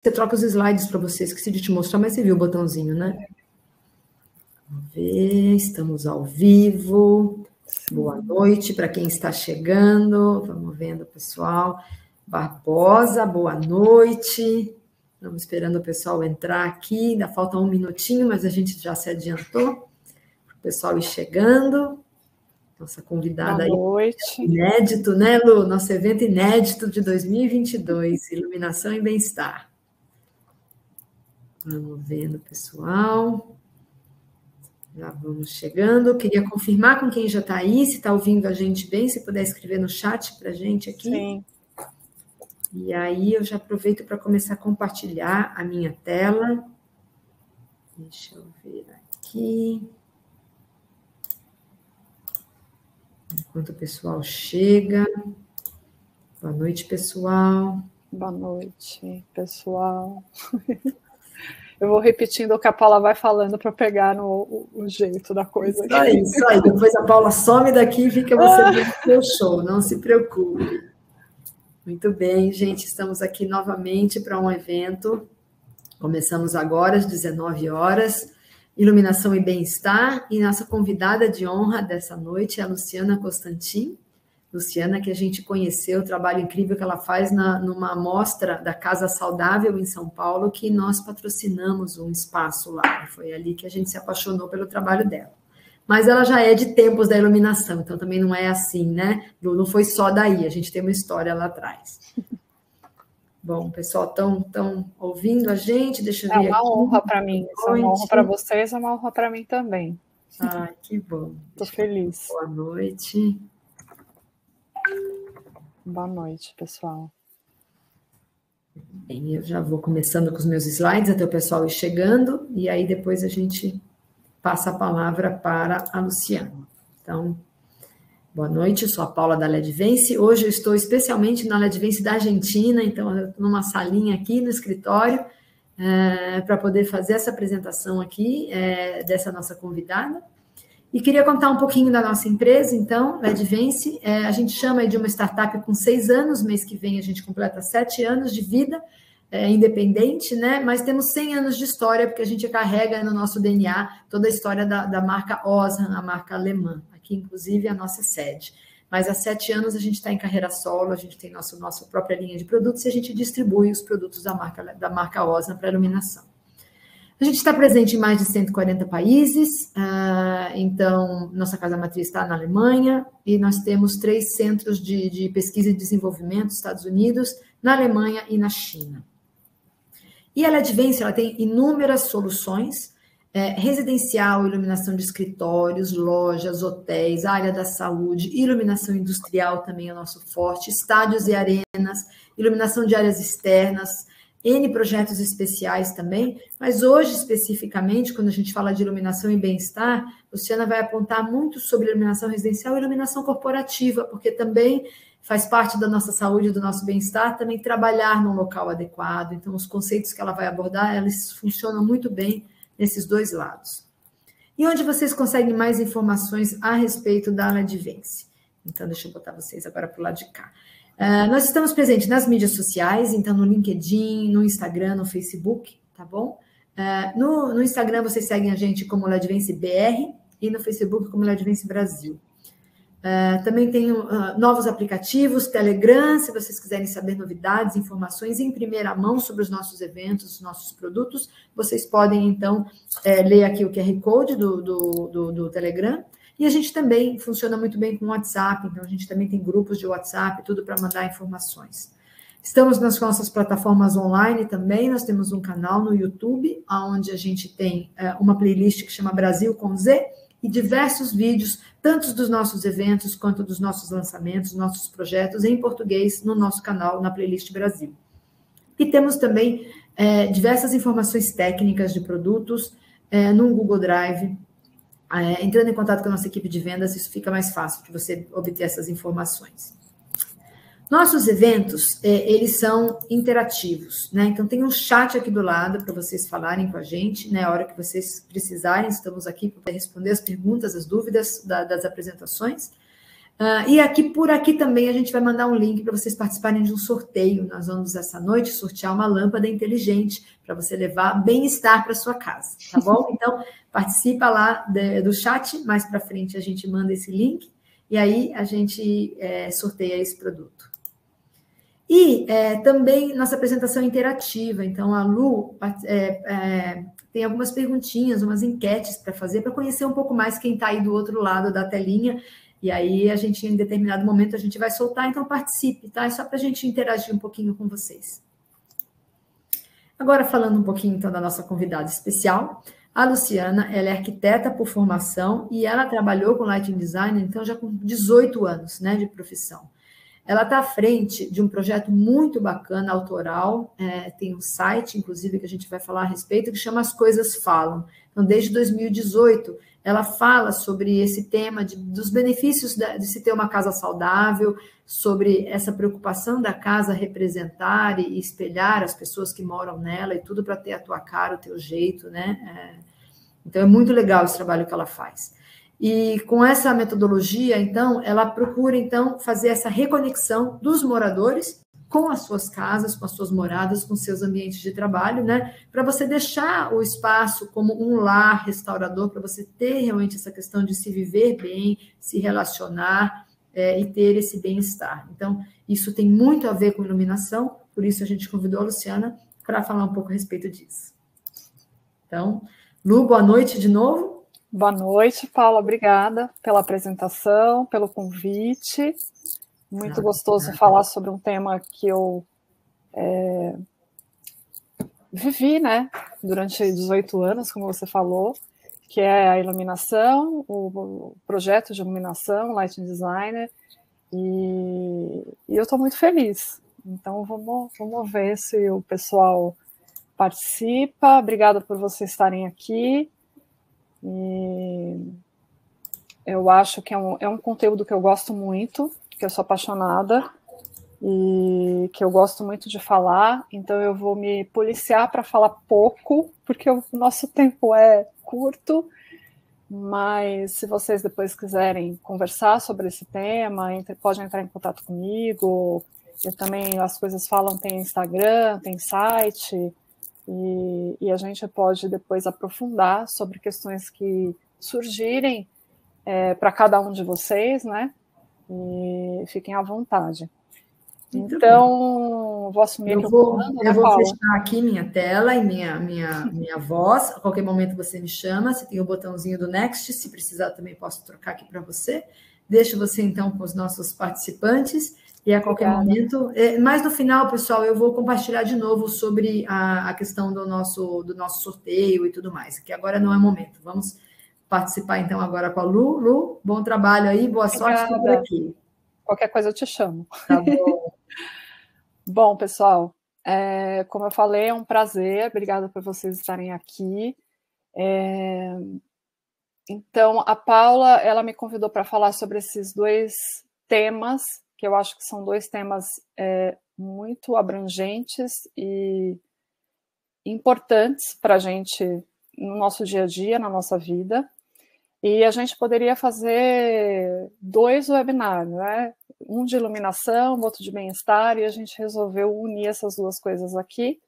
você troca os slides para você, esqueci de te mostrar, mas você viu o botãozinho, né? Vamos ver, estamos ao vivo. Boa noite para quem está chegando. Vamos vendo, pessoal. Barbosa, boa noite. Estamos esperando o pessoal entrar aqui. Ainda falta um minutinho, mas a gente já se adiantou. O pessoal ir chegando. Nossa convidada aí. Boa noite. Inédito, né, Lu? Nosso evento inédito de 2022, Iluminação e Bem-Estar. Vamos vendo, pessoal. Já vamos chegando. Queria confirmar com quem já está aí, se está ouvindo a gente bem, se puder escrever no chat para a gente aqui. Sim. E aí eu já aproveito para começar a compartilhar a minha tela. Deixa eu ver aqui. Enquanto o pessoal chega. Boa noite, pessoal. Boa noite, pessoal. Eu vou repetindo o que a Paula vai falando para pegar o jeito da coisa. Isso aí. Depois a Paula some daqui e fica você vendo o seu show, não se preocupe. Muito bem, gente, estamos aqui novamente para um evento. Começamos agora às 19 horas, Iluminação e Bem-Estar, e nossa convidada de honra dessa noite é a Luciana Constantin. Luciana, que a gente conheceu, o trabalho incrível que ela faz numa mostra da Casa Saudável em São Paulo, que nós patrocinamos um espaço lá. Foi ali que a gente se apaixonou pelo trabalho dela. Mas ela já é de tempos da iluminação, então também não é assim, né? Não foi só daí, a gente tem uma história lá atrás. Bom, pessoal, estão ouvindo a gente? Deixa eu ver. É uma honra para mim, é uma honra para vocês, é uma honra para mim também. Ai, que bom. Estou feliz. Boa noite. Boa noite, pessoal. Bem, eu já vou começando com os meus slides até o pessoal ir chegando, e aí depois a gente passa a palavra para a Luciana. Então, boa noite, eu sou a Paula da Ledvence. Hoje eu estou especialmente na Ledvence da Argentina, então eu estou numa salinha aqui no escritório para poder fazer essa apresentação aqui dessa nossa convidada. E queria contar um pouquinho da nossa empresa, então, Ledvence. A gente chama de uma startup com 6 anos, mês que vem a gente completa 7 anos de vida, independente, né? Mas temos 100 anos de história, porque a gente carrega no nosso DNA toda a história da marca Osram, a marca alemã, aqui inclusive a nossa sede. Mas há 7 anos a gente está em carreira solo, a gente tem nossa própria linha de produtos e a gente distribui os produtos da marca Osram para iluminação. A gente está presente em mais de 140 países, então nossa casa matriz está na Alemanha e nós temos 3 centros de pesquisa e desenvolvimento nos Estados Unidos, na Alemanha e na China. E a Ledvence, ela tem inúmeras soluções, residencial, iluminação de escritórios, lojas, hotéis, área da saúde, iluminação industrial também é nosso forte, estádios e arenas, iluminação de áreas externas, N projetos especiais também, mas hoje, especificamente, quando a gente fala de iluminação e bem-estar, Luciana vai apontar muito sobre iluminação residencial e iluminação corporativa, porque também faz parte da nossa saúde e do nosso bem-estar, também trabalhar num local adequado. Então, os conceitos que ela vai abordar, eles funcionam muito bem nesses 2 lados. E onde vocês conseguem mais informações a respeito da Ledvence? Então, deixa eu botar vocês agora para o lado de cá. Nós estamos presentes nas mídias sociais, então no LinkedIn, no Instagram, no Facebook, tá bom? No Instagram vocês seguem a gente como Ledvence BR e no Facebook como Ledvence Brasil. Também tem novos aplicativos, Telegram, se vocês quiserem saber novidades, informações em primeira mão sobre os nossos eventos, os nossos produtos, vocês podem, então, ler aqui o QR Code do Telegram. E a gente também funciona muito bem com o WhatsApp, então a gente também tem grupos de WhatsApp, tudo para mandar informações. Estamos nas nossas plataformas online também, nós temos um canal no YouTube, onde a gente tem uma playlist que chama Brasil com Z, e diversos vídeos, tanto dos nossos eventos, quanto dos nossos lançamentos, nossos projetos, em português, no nosso canal, na playlist Brasil. E temos também diversas informações técnicas de produtos no Google Drive. Entrando em contato com a nossa equipe de vendas, isso fica mais fácil de você obter essas informações. Nossos eventos, eles são interativos, né? Então, tem um chat aqui do lado para vocês falarem com a gente, né? A hora que vocês precisarem, estamos aqui para responder as perguntas, as dúvidas das apresentações. E por aqui também a gente vai mandar um link para vocês participarem de um sorteio. Nós vamos essa noite sortear uma lâmpada inteligente para você levar bem-estar para sua casa, tá bom? Então, participa lá do chat, mais para frente a gente manda esse link e aí a gente sorteia esse produto. E também nossa apresentação interativa. Então, a Lu tem algumas perguntinhas, umas enquetes para fazer, para conhecer um pouco mais quem está aí do outro lado da telinha. E aí, a gente, em determinado momento, a gente vai soltar, então participe, tá? É só para a gente interagir um pouquinho com vocês. Agora, falando um pouquinho, então, da nossa convidada especial, a Luciana, ela é arquiteta por formação e ela trabalhou com Lighting Design, então, já com 18 anos, né, de profissão. Ela está à frente de um projeto muito bacana, autoral, tem um site, inclusive, que a gente vai falar a respeito, que chama As Coisas Falam. Então, desde 2018, ela fala sobre esse tema dos benefícios de se ter uma casa saudável, sobre essa preocupação da casa representar e espelhar as pessoas que moram nela e tudo para ter a tua cara, o teu jeito, né? Então, é muito legal esse trabalho que ela faz. E com essa metodologia, então, ela procura, então, fazer essa reconexão dos moradores com as suas casas, com as suas moradas, com seus ambientes de trabalho, né? Para você deixar o espaço como um lar restaurador, para você ter realmente essa questão de se viver bem, se relacionar e ter esse bem-estar. Então, isso tem muito a ver com iluminação, por isso a gente convidou a Luciana para falar um pouco a respeito disso. Então, Lu, boa noite de novo. Boa noite, Paula. Obrigada pela apresentação, pelo convite. Muito gostoso falar sobre um tema que eu vivi, né, durante 18 anos, como você falou, que é a iluminação, o projeto de iluminação, Lighting Designer, e eu estou muito feliz. Então, vamos ver se o pessoal participa. Obrigada por vocês estarem aqui. E eu acho que é um conteúdo que eu gosto muito, que eu sou apaixonada e que eu gosto muito de falar, então eu vou me policiar para falar pouco, porque o nosso tempo é curto, mas se vocês depois quiserem conversar sobre esse tema, podem entrar em contato comigo. Eu também, As Coisas Falam, tem Instagram, tem site, e a gente pode depois aprofundar sobre questões que surgirem para cada um de vocês, né? E fiquem à vontade. Muito então, vou assumir que eu vou fechar aqui minha tela e minha voz. A qualquer momento você me chama. Você tem o botãozinho do Next. Se precisar, também posso trocar aqui para você. Deixo você, então, com os nossos participantes. E a qualquer momento... Mas no final, pessoal, eu vou compartilhar de novo sobre a questão do nosso sorteio e tudo mais, que agora não é momento. Vamos participar, então, agora com a Lu. Lu, bom trabalho aí, boa sorte por aqui. Qualquer coisa eu te chamo. Tá bom. Bom, pessoal, como eu falei, é um prazer. Obrigada por vocês estarem aqui. Então, a Paula, ela me convidou para falar sobre esses dois temas, que eu acho que são dois temas muito abrangentes e importantes para a gente no nosso dia a dia, na nossa vida. E a gente poderia fazer 2 webinars, né? Um de iluminação, outro de bem-estar, e a gente resolveu unir essas duas coisas aqui.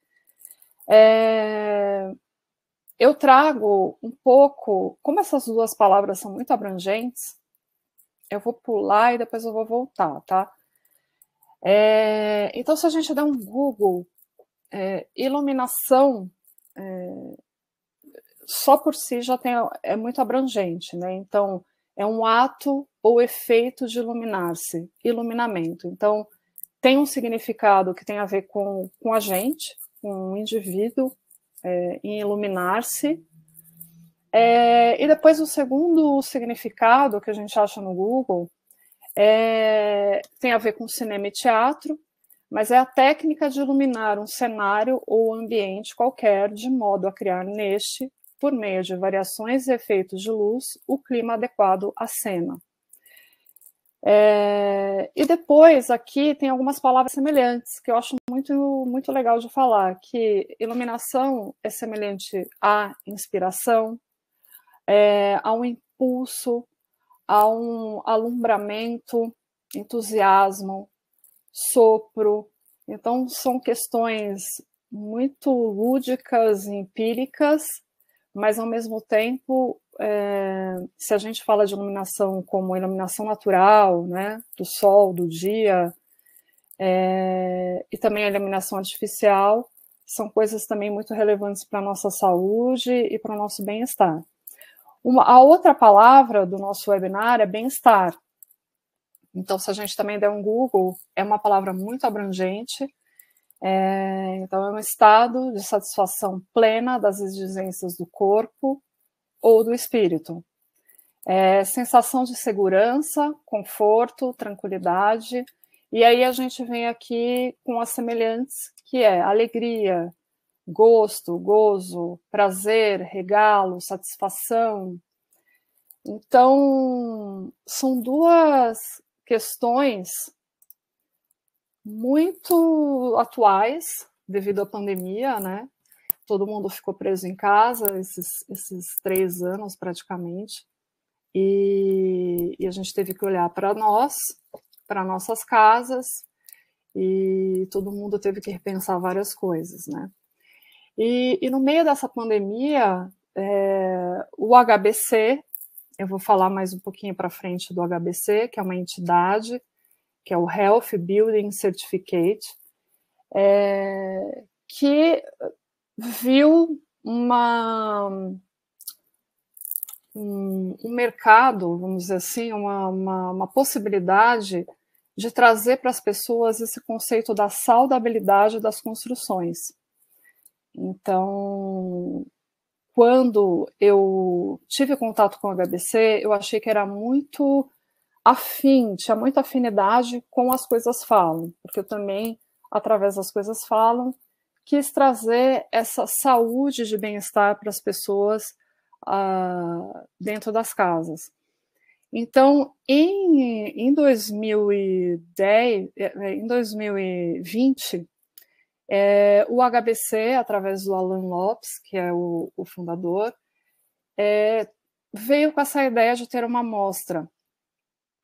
Eu trago um pouco, como essas duas palavras são muito abrangentes, eu vou pular e depois eu vou voltar, tá? Então, se a gente der um Google, iluminação, só por si já é muito abrangente, né? Então, é um ato ou efeito de iluminar-se, iluminamento. Então, tem um significado que tem a ver com a gente, com o indivíduo, em iluminar-se. E depois o segundo significado que a gente acha no Google tem a ver com cinema e teatro, mas é a técnica de iluminar um cenário ou ambiente qualquer de modo a criar neste, por meio de variações e efeitos de luz, o clima adequado à cena. E depois aqui tem algumas palavras semelhantes, que eu acho muito, muito legal de falar, que iluminação é semelhante à inspiração, a um impulso, há um alumbramento, entusiasmo, sopro. Então, são questões muito lúdicas e empíricas, mas, ao mesmo tempo, se a gente fala de iluminação como iluminação natural, né, do sol, do dia, e também a iluminação artificial, são coisas também muito relevantes para a nossa saúde e para o nosso bem-estar. A outra palavra do nosso webinar é bem-estar. Então, se a gente também der um Google, é uma palavra muito abrangente. Então, é um estado de satisfação plena das exigências do corpo ou do espírito. Sensação de segurança, conforto, tranquilidade. E aí a gente vem aqui com as semelhantes, que é alegria, gosto, gozo, prazer, regalo, satisfação. Então, são duas questões muito atuais devido à pandemia, né? Todo mundo ficou preso em casa esses 3 anos praticamente, e a gente teve que olhar para nós, para nossas casas, e todo mundo teve que repensar várias coisas, né? E no meio dessa pandemia, o HBC, eu vou falar mais um pouquinho para frente do HBC, que é uma entidade, que é o Health Building Certificate, que viu um mercado, vamos dizer assim, uma possibilidade de trazer para as pessoas esse conceito da saudabilidade das construções. Então, quando eu tive contato com o HBC, eu achei que era muito tinha muita afinidade com As Coisas Falam, porque eu também, através das Coisas Falam, quis trazer essa saúde de bem-estar para as pessoas dentro das casas. Então, em 2020, o HBC, através do Alan Lopes, que é o fundador, veio com essa ideia de ter uma mostra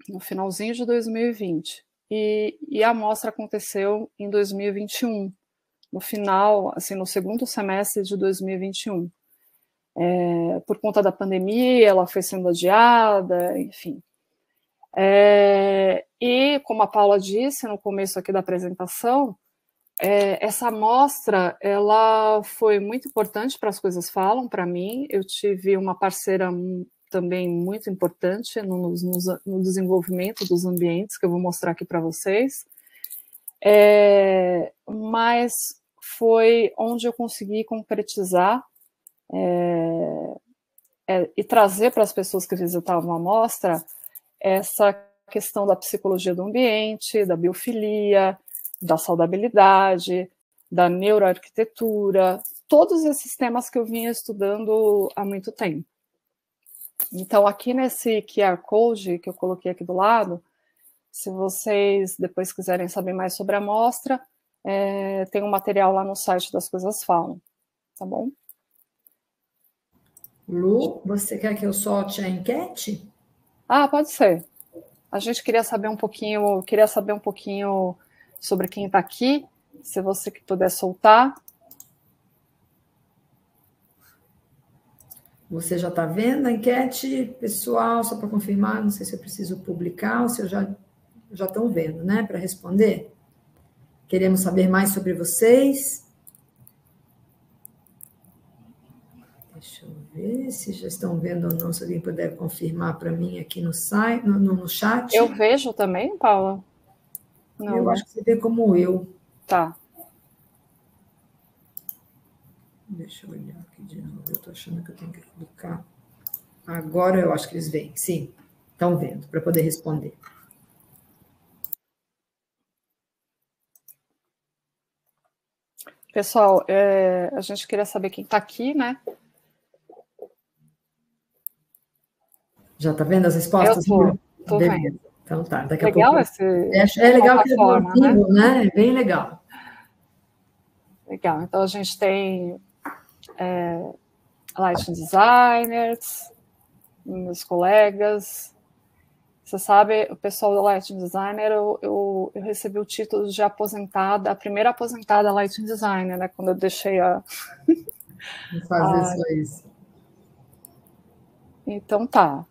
no finalzinho de 2020. E a mostra aconteceu em 2021, no final, assim, no segundo semestre de 2021. Por conta da pandemia, ela foi sendo adiada, enfim. E, como a Paula disse no começo aqui da apresentação, essa mostra, ela foi muito importante para As Coisas Falam, para mim. Eu tive uma parceira também muito importante no desenvolvimento dos ambientes, que eu vou mostrar aqui para vocês. Mas foi onde eu consegui concretizar e trazer para as pessoas que visitavam a mostra essa questão da psicologia do ambiente, da biofilia, da saudabilidade, da neuroarquitetura, todos esses temas que eu vinha estudando há muito tempo. Então, aqui nesse QR Code que eu coloquei aqui do lado, se vocês depois quiserem saber mais sobre a mostra, tem um material lá no site das Coisas Falam, tá bom? Lu, você quer que eu solte a enquete? Pode ser. A gente queria saber um pouquinho sobre quem está aqui, se você puder soltar. Você já está vendo a enquete, pessoal, só para confirmar, não sei se eu preciso publicar ou se eu já estão vendo, né, para responder. Queremos saber mais sobre vocês. Deixa eu ver se já estão vendo ou não, se alguém puder confirmar para mim aqui no site, no chat. Eu vejo também, Paula? Não, eu acho que você vê como eu. Tá. Deixa eu olhar aqui de novo. Eu estou achando que eu tenho que clicar. Agora eu acho que eles veem. Sim, estão vendo, para poder responder. Pessoal, a gente queria saber quem está aqui, né? Já está vendo as respostas? Eu tô vendo. Então tá, daqui a legal pouco. É legal que é do arquivo, né? É bem legal. Legal. Então a gente tem lighting designers, meus colegas, Você sabe, o pessoal do Lighting Designer, eu recebi o título de aposentada, a primeira aposentada Lighting Designer, né? Quando eu deixei a... Fazer só isso. Então tá.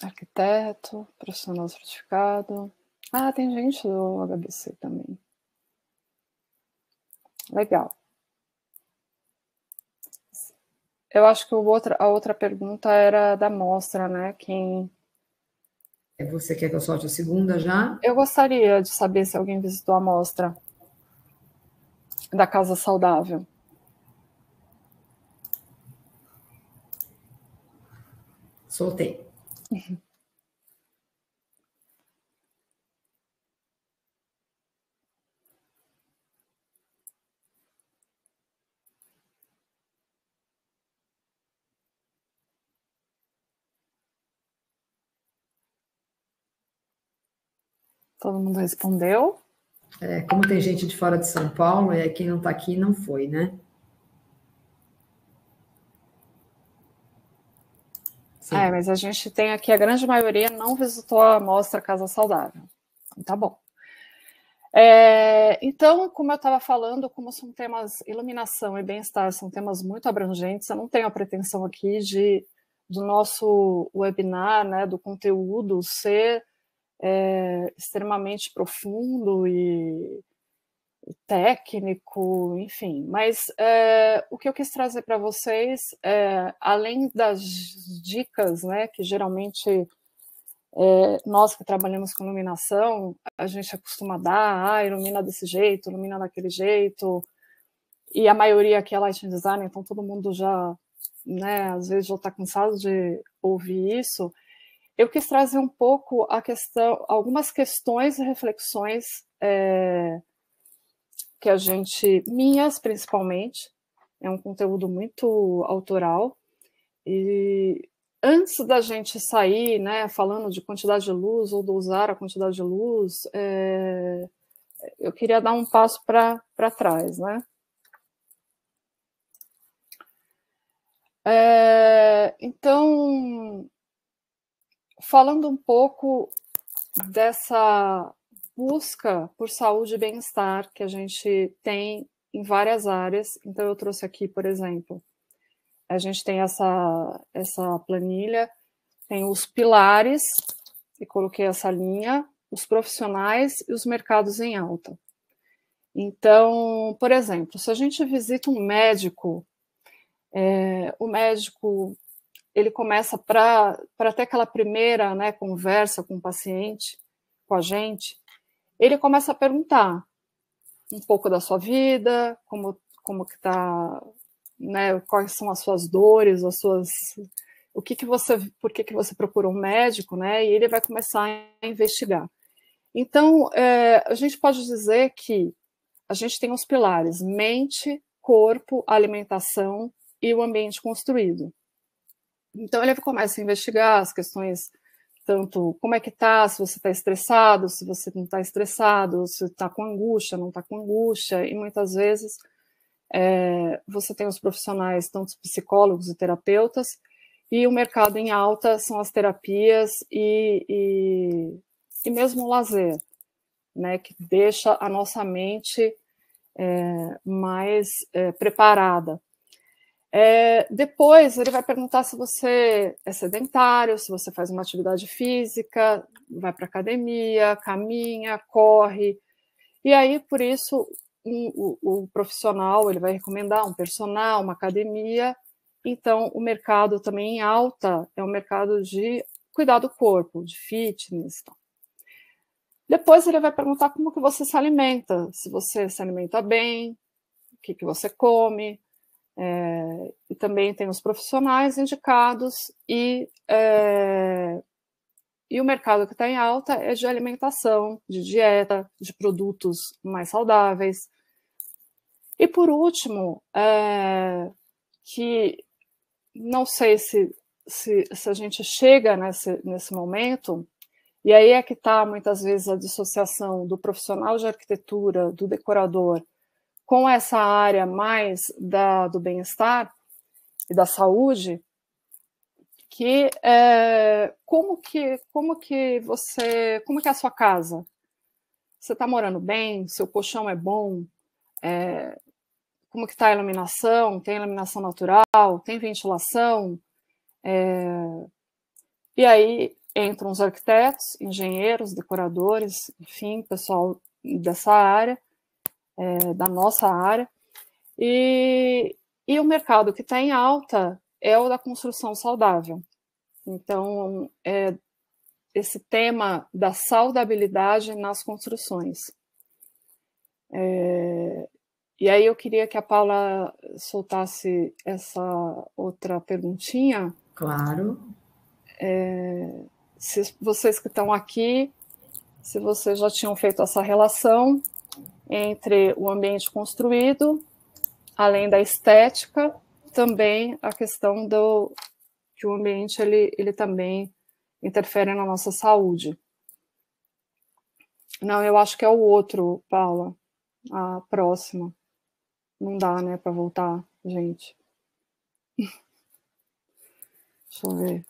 Arquiteto, profissional certificado. Ah, tem gente do HBC também. Legal. Eu acho que a outra pergunta era da mostra, né? Você quer que eu solte a segunda já? Eu gostaria de saber se alguém visitou a mostra da Casa Saudável. Soltei. Todo mundo respondeu? Como tem gente de fora de São Paulo, quem não está aqui não foi, né? Mas a gente tem aqui, a grande maioria não visitou a mostra Casa Saudável. Tá bom. Então, como eu estava falando, como são temas, iluminação e bem-estar são temas muito abrangentes, eu não tenho a pretensão aqui do nosso webinar, né, do conteúdo ser extremamente profundo e técnico, enfim. Mas o que eu quis trazer para vocês, além das dicas, né, que geralmente nós que trabalhamos com iluminação, a gente costuma dar, ilumina desse jeito, ilumina daquele jeito, e a maioria aqui é lighting design, então todo mundo já, né, às vezes já está cansado de ouvir isso. Eu quis trazer um pouco algumas questões e reflexões que a gente, minhas principalmente, é um conteúdo muito autoral, e antes da gente sair, né, falando de quantidade de luz ou de usar a quantidade de luz, eu queria dar um passo para trás, né? Então, falando um pouco dessa busca por saúde e bem-estar que a gente tem em várias áreas. Então, eu trouxe aqui, por exemplo, a gente tem essa planilha, tem os pilares, e coloquei essa linha, os profissionais e os mercados em alta. Então, por exemplo, se a gente visita um médico, o médico ele começa para ter aquela primeira, né, conversa com o paciente, com a gente, ele começa a perguntar um pouco da sua vida, como que está, né, quais são as suas dores, por que você procura um médico, né, e ele vai começar a investigar. Então, a gente pode dizer que a gente tem os pilares mente, corpo, alimentação e o ambiente construído. Então, ele começa a investigar as questões, tanto como é que está, se você está estressado, se você não está estressado, se está com angústia, não está com angústia, e muitas vezes você tem os profissionais, tanto os psicólogos e terapeutas, e o mercado em alta são as terapias e mesmo o lazer, né, que deixa a nossa mente mais preparada. Depois ele vai perguntar se você é sedentário, se você faz uma atividade física, vai para academia, caminha, corre. E aí, por isso, o profissional ele vai recomendar um personal, uma academia. Então, o mercado também em alta é um mercado de cuidar do corpo, de fitness. Depois ele vai perguntar como que você se alimenta, se você se alimenta bem, o que você come. E também tem os profissionais indicados e o mercado que está em alta é de alimentação, de dieta, de produtos mais saudáveis. E por último, que não sei se a gente chega nesse momento, e aí é que está muitas vezes a dissociação do profissional de arquitetura, do decorador, com essa área mais do bem-estar e da saúde, que como que é a sua casa? Você está morando bem? Seu colchão é bom? Como que está a iluminação? Tem iluminação natural? Tem ventilação? E aí entram os arquitetos, engenheiros, decoradores, enfim, pessoal dessa área, da nossa área. E o mercado que está em alta é o da construção saudável. Então, esse tema da saudabilidade nas construções. E aí eu queria que a Paula soltasse essa outra perguntinha. Claro. Se vocês que estão aqui, se vocês já tinham feito essa relação entre o ambiente construído, além da estética, também a questão que o ambiente ele também interfere na nossa saúde. Não, eu acho que é o outro, Paula, a próxima. Não dá, né, para voltar, gente. Deixa eu ver.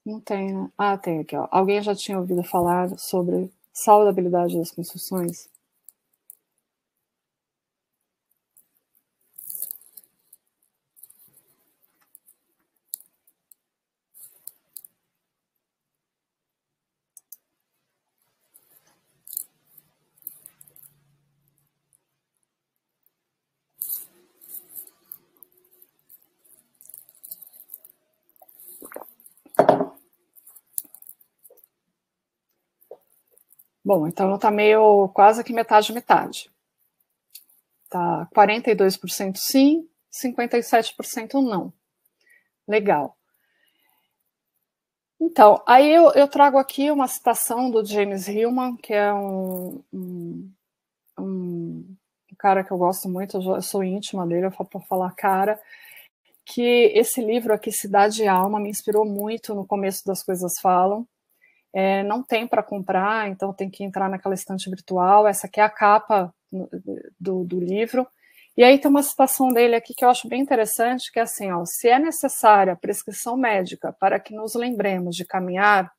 Não tem, né? Ah, tem aqui, ó. Alguém já tinha ouvido falar sobre saudabilidade das construções? Bom, então está meio quase que metade. Tá 42% sim, 57% não. Legal. Então, aí eu trago aqui uma citação do James Hillman, que é um cara que eu gosto muito, eu sou íntima dele, eu falo para falar cara, que esse livro aqui, Cidade e Alma, me inspirou muito no começo das Coisas Falam. Não tem para comprar, então tem que entrar naquela estante virtual. Essa aqui é a capa do livro. E aí tem uma citação dele aqui que eu acho bem interessante, que é assim, ó, se é necessária prescrição médica para que nos lembremos de caminhar,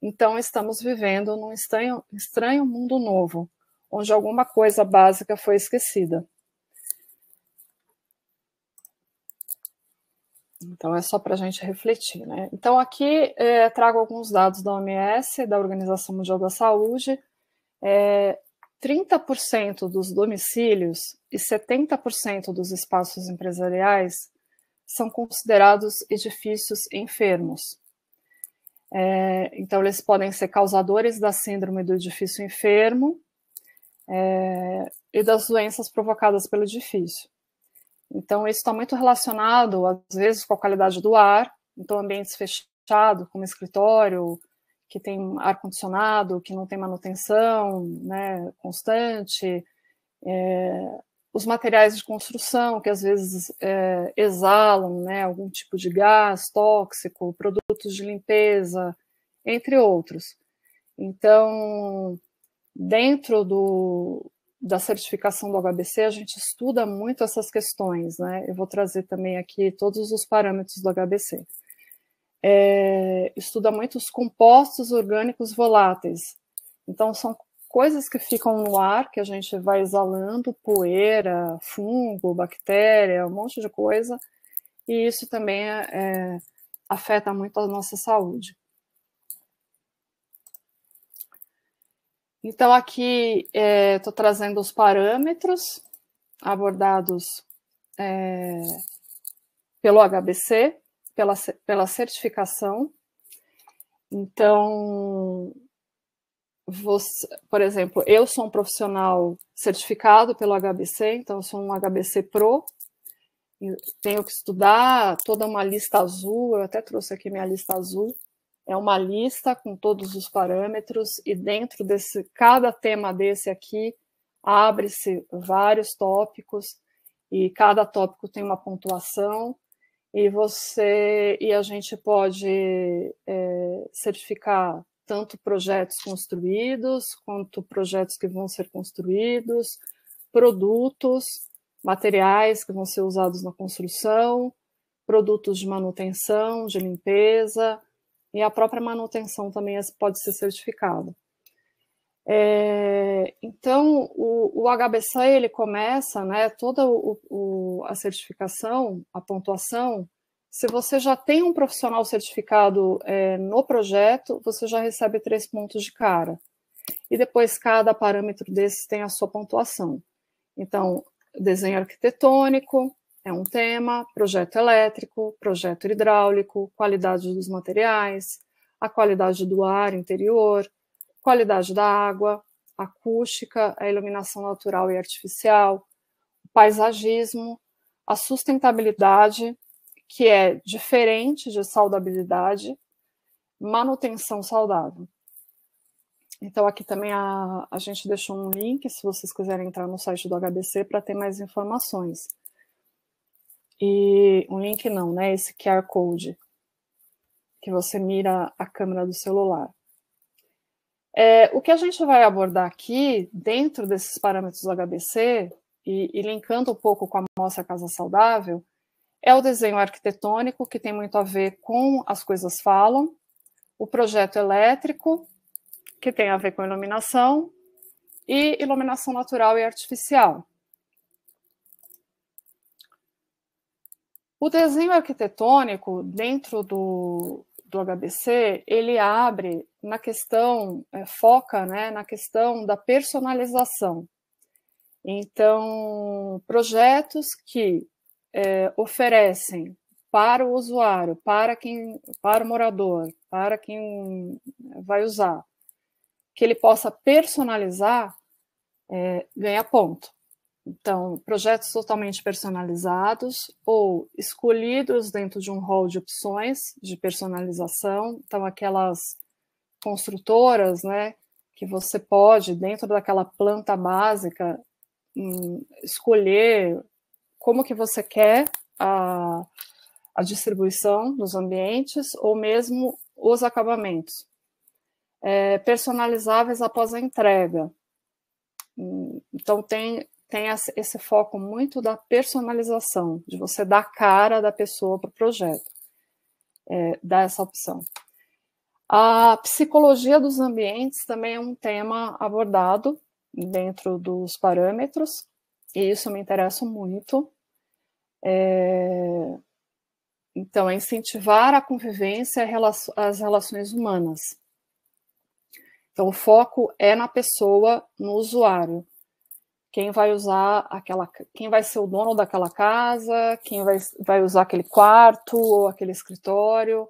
então estamos vivendo num estranho mundo novo, onde alguma coisa básica foi esquecida. Então, é só para a gente refletir, né? Então, aqui trago alguns dados da OMS, da Organização Mundial da Saúde. 30% dos domicílios e 70% dos espaços empresariais são considerados edifícios enfermos. Então, eles podem ser causadores da síndrome do edifício enfermo e das doenças provocadas pelo edifício. Então, isso está muito relacionado, às vezes, com a qualidade do ar. Então, ambientes fechados, como escritório, que tem ar-condicionado, que não tem manutenção, né, constante. Os materiais de construção, que às vezes exalam, né, algum tipo de gás tóxico, produtos de limpeza, entre outros. Então, dentro da certificação do HBC, a gente estuda muito essas questões, né? Eu vou trazer também aqui todos os parâmetros do HBC. Estuda muito os compostos orgânicos voláteis. Então, são coisas que ficam no ar, que a gente vai exalando, poeira, fungo, bactéria, um monte de coisa, e isso também afeta muito a nossa saúde. Então, aqui estou trazendo os parâmetros abordados pelo HBC, pela certificação. Então, por exemplo, eu sou um profissional certificado pelo HBC, então eu sou um HBC Pro, tenho que estudar toda uma lista azul, eu até trouxe aqui minha lista azul, é uma lista com todos os parâmetros, e dentro cada tema desse aqui, abre-se vários tópicos, e cada tópico tem uma pontuação, e a gente pode certificar tanto projetos construídos, quanto projetos que vão ser construídos, produtos, materiais que vão ser usados na construção, produtos de manutenção, de limpeza, e a própria manutenção também pode ser certificada. Então, o HBC, ele começa, né, toda a certificação, a pontuação, se você já tem um profissional certificado no projeto, você já recebe 3 pontos de cara. E depois, cada parâmetro desses tem a sua pontuação. Então, desenho arquitetônico é um tema, projeto elétrico, projeto hidráulico, qualidade dos materiais, a qualidade do ar interior, qualidade da água, acústica, a iluminação natural e artificial, o paisagismo, a sustentabilidade, que é diferente de saudabilidade, manutenção saudável. Então, aqui também a gente deixou um link, se vocês quiserem entrar no site do HBC para ter mais informações. E um link não, né? Esse QR Code, que você mira a câmera do celular. O que a gente vai abordar aqui, dentro desses parâmetros do HBC, e linkando um pouco com a Mostra Casa Saudável, é o desenho arquitetônico, que tem muito a ver com As Coisas Falam, o projeto elétrico, que tem a ver com iluminação, e iluminação natural e artificial. O desenho arquitetônico, dentro do HBC, ele abre na questão, foca, né, na questão da personalização. Então, projetos que oferecem para o usuário, para o morador, para quem vai usar, que ele possa personalizar, ganha ponto. Então, projetos totalmente personalizados ou escolhidos dentro de um rol de opções de personalização. Então, aquelas construtoras, né, que você pode, dentro daquela planta básica, escolher como que você quer a distribuição dos ambientes ou mesmo os acabamentos. Personalizáveis após a entrega. Então, tem esse foco muito da personalização, de você dar a cara da pessoa para o projeto, dar essa opção. A psicologia dos ambientes também é um tema abordado dentro dos parâmetros, e isso me interessa muito. Então, é incentivar a convivência e as relações humanas. Então, o foco é na pessoa, no usuário. Quem vai usar quem vai ser o dono daquela casa, quem vai usar aquele quarto ou aquele escritório.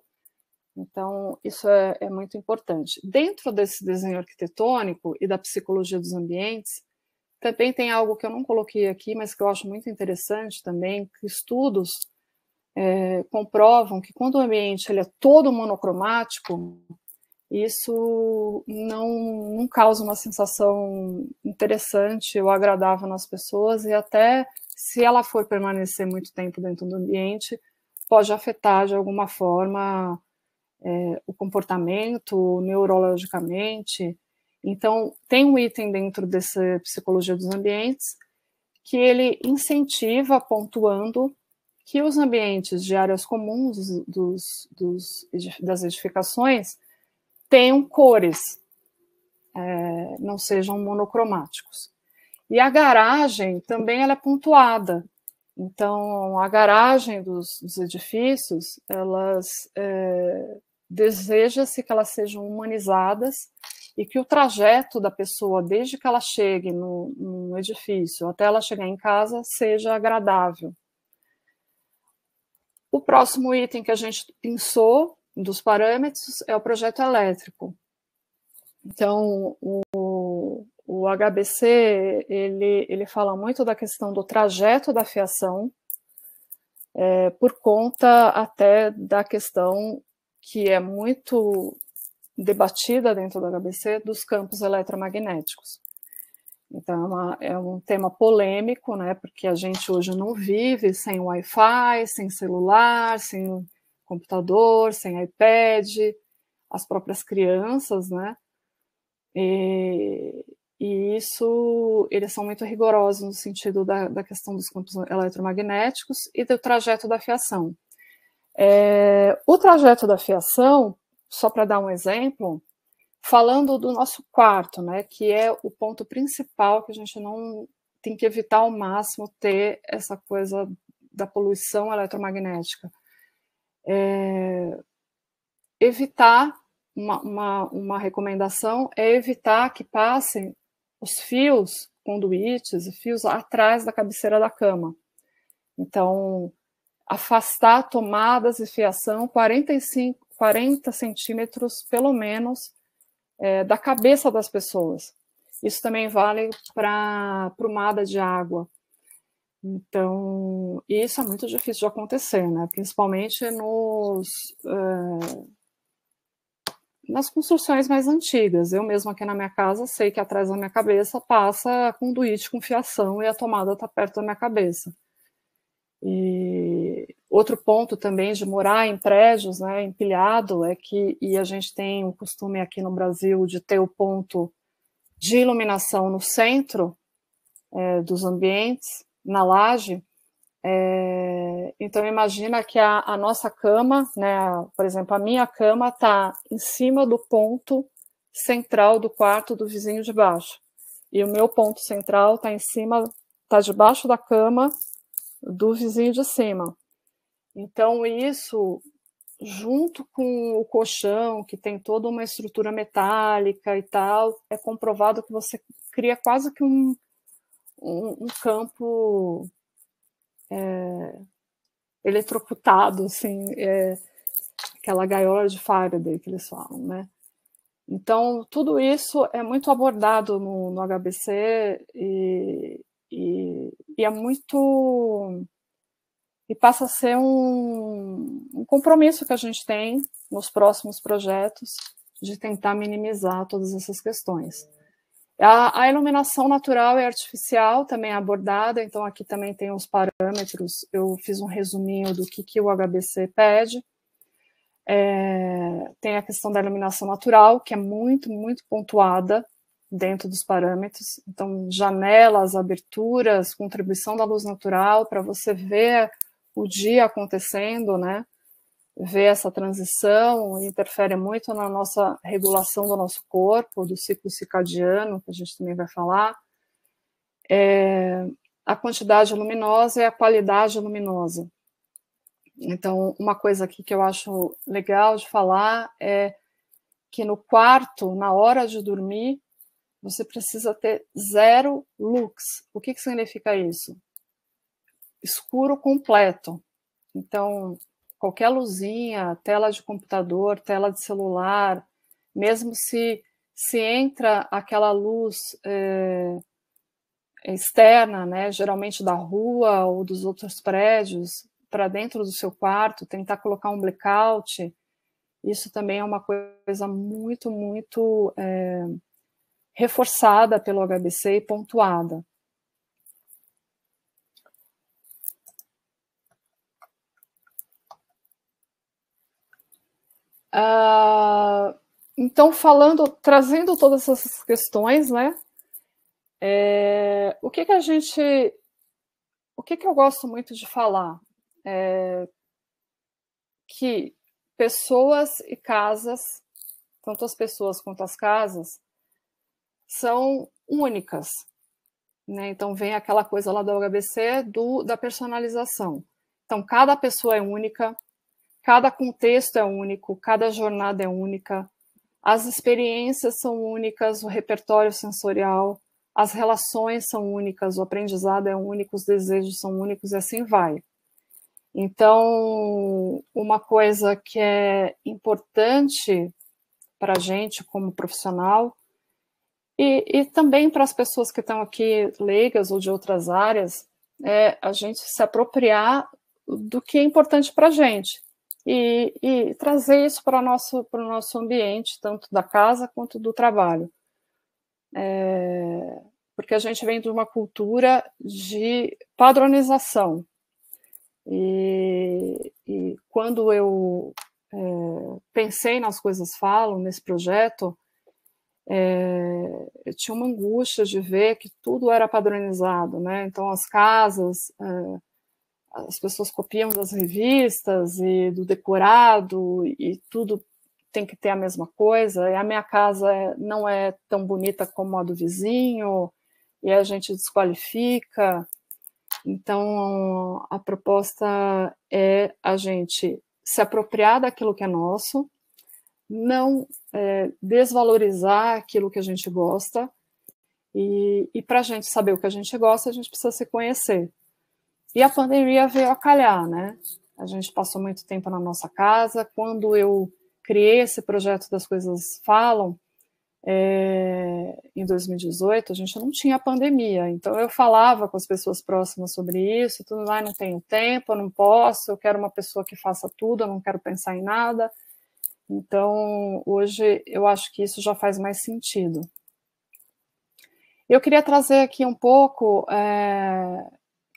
Então, isso é muito importante. Dentro desse desenho arquitetônico e da psicologia dos ambientes, também tem algo que eu não coloquei aqui, mas que eu acho muito interessante também, que estudos comprovam que quando o ambiente ele é todo monocromático, isso não causa uma sensação interessante ou agradável nas pessoas, e até se ela for permanecer muito tempo dentro do ambiente, pode afetar de alguma forma o comportamento, neurologicamente. Então, tem um item dentro dessa psicologia dos ambientes que ele incentiva, pontuando, que os ambientes de áreas comuns das edificações tenham cores, não sejam monocromáticos. E a garagem também ela é pontuada. Então, a garagem dos edifícios, deseja-se que elas sejam humanizadas e que o trajeto da pessoa, desde que ela chegue no edifício até ela chegar em casa, seja agradável. O próximo item que a gente pensou dos parâmetros é o projeto elétrico. Então, o HBC, ele fala muito da questão do trajeto da fiação, por conta até da questão que é muito debatida dentro do HBC, dos campos eletromagnéticos. Então, é um tema polêmico, né, porque a gente hoje não vive sem Wi-Fi, sem celular, sem computador, sem iPad, as próprias crianças, né, e isso, eles são muito rigorosos no sentido da questão dos campos eletromagnéticos e do trajeto da fiação. O trajeto da fiação, só para dar um exemplo, falando do nosso quarto, né, que é o ponto principal que a gente não tem que evitar ao máximo ter essa coisa da poluição eletromagnética. Evitar, uma recomendação é evitar que passem os fios, conduítes e fios atrás da cabeceira da cama. Então, afastar tomadas e fiação 40 centímetros, pelo menos, da cabeça das pessoas. Isso também vale para prumada de água. Então, isso é muito difícil de acontecer, né? Principalmente nas construções mais antigas. Eu mesma aqui na minha casa sei que atrás da minha cabeça passa conduíte com fiação e a tomada está perto da minha cabeça. E outro ponto também de morar em prédios, né, empilhado, é que, e a gente tem o costume aqui no Brasil de ter o ponto de iluminação no centro dos ambientes, na laje. Então imagina que a nossa cama, né, por exemplo, a minha cama está em cima do ponto central do quarto do vizinho de baixo, e o meu ponto central está em cima, está debaixo da cama do vizinho de cima. Então isso, junto com o colchão, que tem toda uma estrutura metálica e tal, é comprovado que você cria quase que um campo eletrocutado, assim, aquela gaiola de Faraday que eles falam, né? Então, tudo isso é muito abordado no HBC e é muito... E passa a ser um compromisso que a gente tem nos próximos projetos de tentar minimizar todas essas questões. A iluminação natural e artificial também é abordada, então aqui também tem os parâmetros, eu fiz um resuminho do que o HBC pede. Tem a questão da iluminação natural, que é muito, muito pontuada dentro dos parâmetros, então janelas, aberturas, contribuição da luz natural, para você ver o dia acontecendo, né? Ver essa transição, interfere muito na nossa regulação do nosso corpo, do ciclo circadiano, que a gente também vai falar. A quantidade luminosa e a qualidade luminosa. Então, uma coisa aqui que eu acho legal de falar é que no quarto, na hora de dormir, você precisa ter 0 lux. O que significa isso? Escuro completo. Então, qualquer luzinha, tela de computador, tela de celular, mesmo se entra aquela luz externa, né, geralmente da rua ou dos outros prédios, para dentro do seu quarto, tentar colocar um blackout, isso também é uma coisa muito, muito reforçada pelo HBC e pontuada. Então, trazendo todas essas questões, né? O que eu gosto muito de falar? Que pessoas e casas, tanto as pessoas quanto as casas, são únicas, né? Então vem aquela coisa lá do HBC da personalização. Então cada pessoa é única, cada contexto é único, cada jornada é única, as experiências são únicas, o repertório sensorial, as relações são únicas, o aprendizado é único, os desejos são únicos e assim vai. Então, uma coisa que é importante para a gente como profissional e também para as pessoas que estão aqui leigas ou de outras áreas, é a gente se apropriar do que é importante para a gente e trazer isso para o nosso ambiente, tanto da casa quanto do trabalho. Porque a gente vem de uma cultura de padronização. E quando eu pensei nas Coisas Falam, nesse projeto, eu tinha uma angústia de ver que tudo era padronizado, né? Então as casas, as pessoas copiam das revistas e do decorado, e tudo tem que ter a mesma coisa, e a minha casa não é tão bonita como a do vizinho, e a gente desqualifica. Então, a proposta é a gente se apropriar daquilo que é nosso, não desvalorizar aquilo que a gente gosta, e para a gente saber o que a gente gosta, a gente precisa se conhecer. E a pandemia veio a calhar, né? A gente passou muito tempo na nossa casa. Quando eu criei esse projeto das Coisas Falam, em 2018, a gente não tinha pandemia, então eu falava com as pessoas próximas sobre isso, tudo lá, não tenho tempo, eu não posso, eu quero uma pessoa que faça tudo, eu não quero pensar em nada. Então, hoje, eu acho que isso já faz mais sentido. Eu queria trazer aqui um pouco,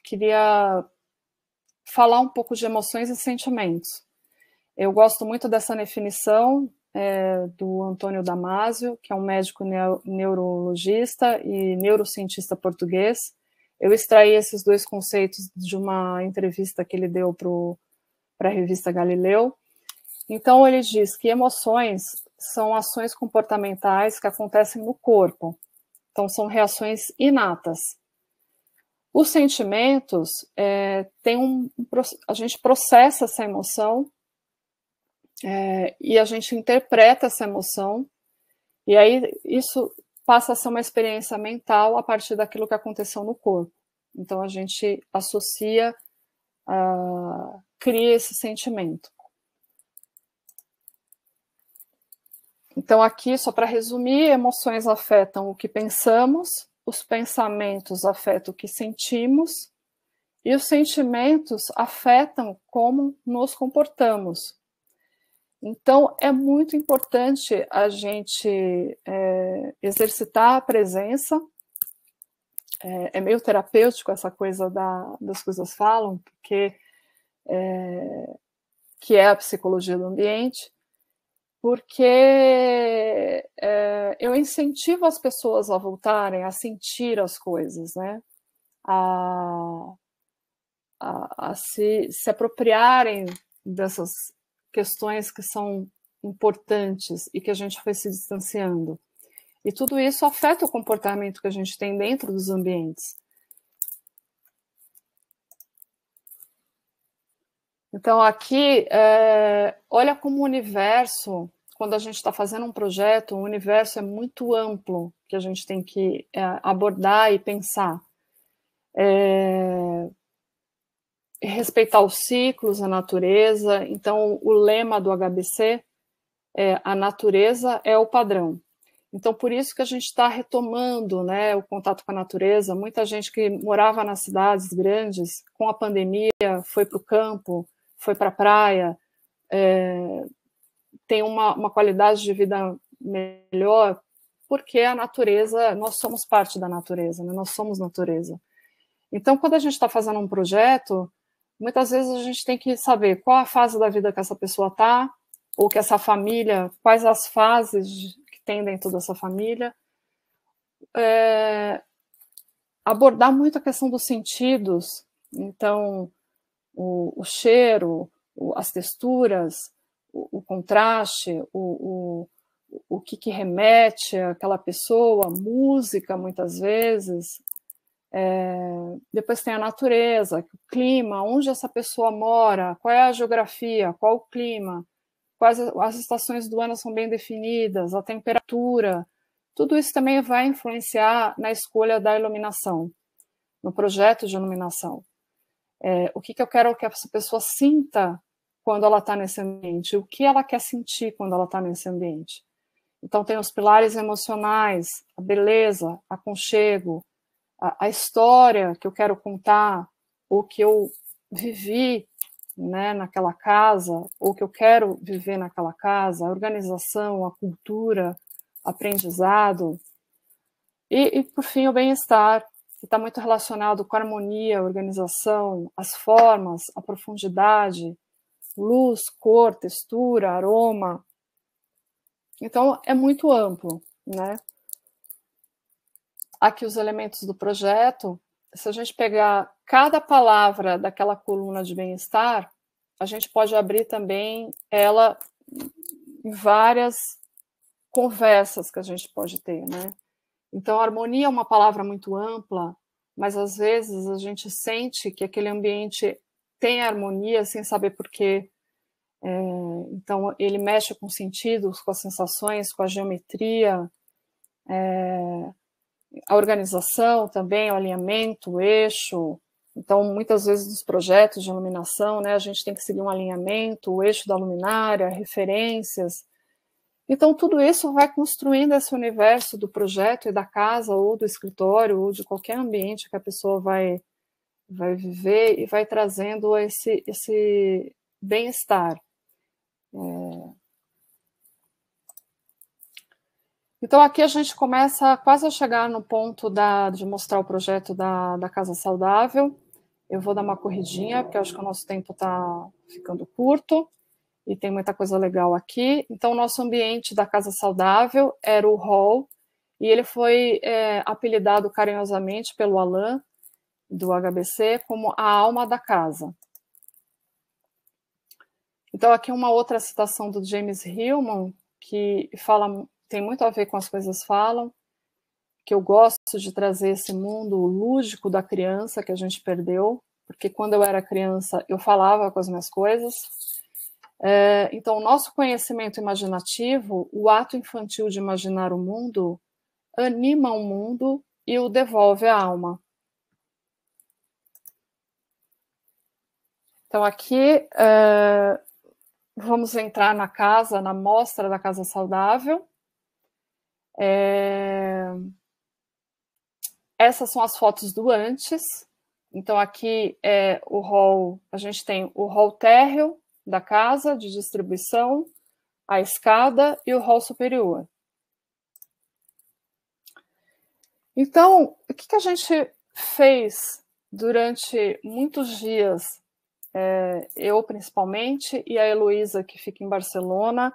queria falar um pouco de emoções e sentimentos. Eu gosto muito dessa definição do Antônio Damasio, que é um médico neurologista e neurocientista português. Eu extraí esses dois conceitos de uma entrevista que ele deu para a revista Galileu. Então, ele diz que emoções são ações comportamentais que acontecem no corpo. Então, são reações inatas. Os sentimentos, a gente processa essa emoção, e a gente interpreta essa emoção, e aí isso passa a ser uma experiência mental a partir daquilo que aconteceu no corpo. Então, a gente associa, cria esse sentimento. Então, aqui, só para resumir, emoções afetam o que pensamos, os pensamentos afetam o que sentimos, e os sentimentos afetam como nos comportamos. Então, é muito importante a gente exercitar a presença. É meio terapêutico essa coisa das Coisas Falam, porque que é a psicologia do ambiente, porque eu incentivo as pessoas a voltarem a sentir as coisas, né? A se apropriarem dessas questões que são importantes e que a gente foi se distanciando. E tudo isso afeta o comportamento que a gente tem dentro dos ambientes. Então, aqui, olha como o universo, quando a gente está fazendo um projeto, o universo é muito amplo, que a gente tem que abordar e pensar. Respeitar os ciclos, a natureza. Então, o lema do HBC é: a natureza é o padrão. Então, por isso que a gente está retomando, né, o contato com a natureza. Muita gente que morava nas cidades grandes, com a pandemia, foi para o campo, foi para a praia, tem uma qualidade de vida melhor, porque a natureza, nós somos parte da natureza, né? Nós somos natureza. Então, quando a gente está fazendo um projeto, muitas vezes a gente tem que saber qual a fase da vida que essa pessoa está, ou que essa família, quais as fases que tem dentro dessa família. Abordar muito a questão dos sentidos, então, o cheiro, as texturas, o contraste, o que remete àquela pessoa, música, muitas vezes. Depois tem a natureza, o clima, onde essa pessoa mora, qual é a geografia, qual o clima, quais as estações do ano são bem definidas, a temperatura. Tudo isso também vai influenciar na escolha da iluminação, no projeto de iluminação. O que eu quero que essa pessoa sinta quando ela está nesse ambiente, o que ela quer sentir quando ela está nesse ambiente. Então, tem os pilares emocionais, a beleza, aconchego, a história que eu quero contar, ou que eu vivi, né, naquela casa, ou que eu quero viver naquela casa, a organização, a cultura, aprendizado. E por fim, o bem-estar, que está muito relacionado com a harmonia, a organização, as formas, a profundidade, luz, cor, textura, aroma. Então, é muito amplo, né? Aqui os elementos do projeto, se a gente pegar cada palavra daquela coluna de bem-estar, a gente pode abrir também ela em várias conversas que a gente pode ter, né? Então, harmonia é uma palavra muito ampla, mas às vezes a gente sente que aquele ambiente tem harmonia sem saber por quê. Então, ele mexe com os sentidos, com as sensações, com a geometria, a organização também, o alinhamento, o eixo. Então, muitas vezes nos projetos de iluminação, né, a gente tem que seguir um alinhamento, o eixo da luminária, referências. Então, tudo isso vai construindo esse universo do projeto e da casa, ou do escritório, ou de qualquer ambiente que a pessoa vai viver e vai trazendo esse bem-estar. Então, aqui a gente começa quase a chegar no ponto de mostrar o projeto da Casa Saudável. Eu vou dar uma corridinha, porque eu acho que o nosso tempo está ficando curto, e tem muita coisa legal aqui. Então, o nosso ambiente da Casa Saudável era o hall, e ele foi apelidado carinhosamente pelo Alain, do HBC, como a alma da casa. Então, aqui uma outra citação do James Hillman, que tem muito a ver com as coisas falam, que eu gosto de trazer esse mundo lúdico da criança que a gente perdeu, porque quando eu era criança eu falava com as minhas coisas. Então, o nosso conhecimento imaginativo, o ato infantil de imaginar o mundo, anima o mundo e o devolve à alma. Então, aqui vamos entrar na casa, na mostra da Casa Saudável. Essas são as fotos do antes. Então, aqui é o hall, a gente tem o hall térreo da casa, de distribuição, a escada e o hall superior. Então, o que a gente fez durante muitos dias, eu principalmente, e a Heloísa, que fica em Barcelona,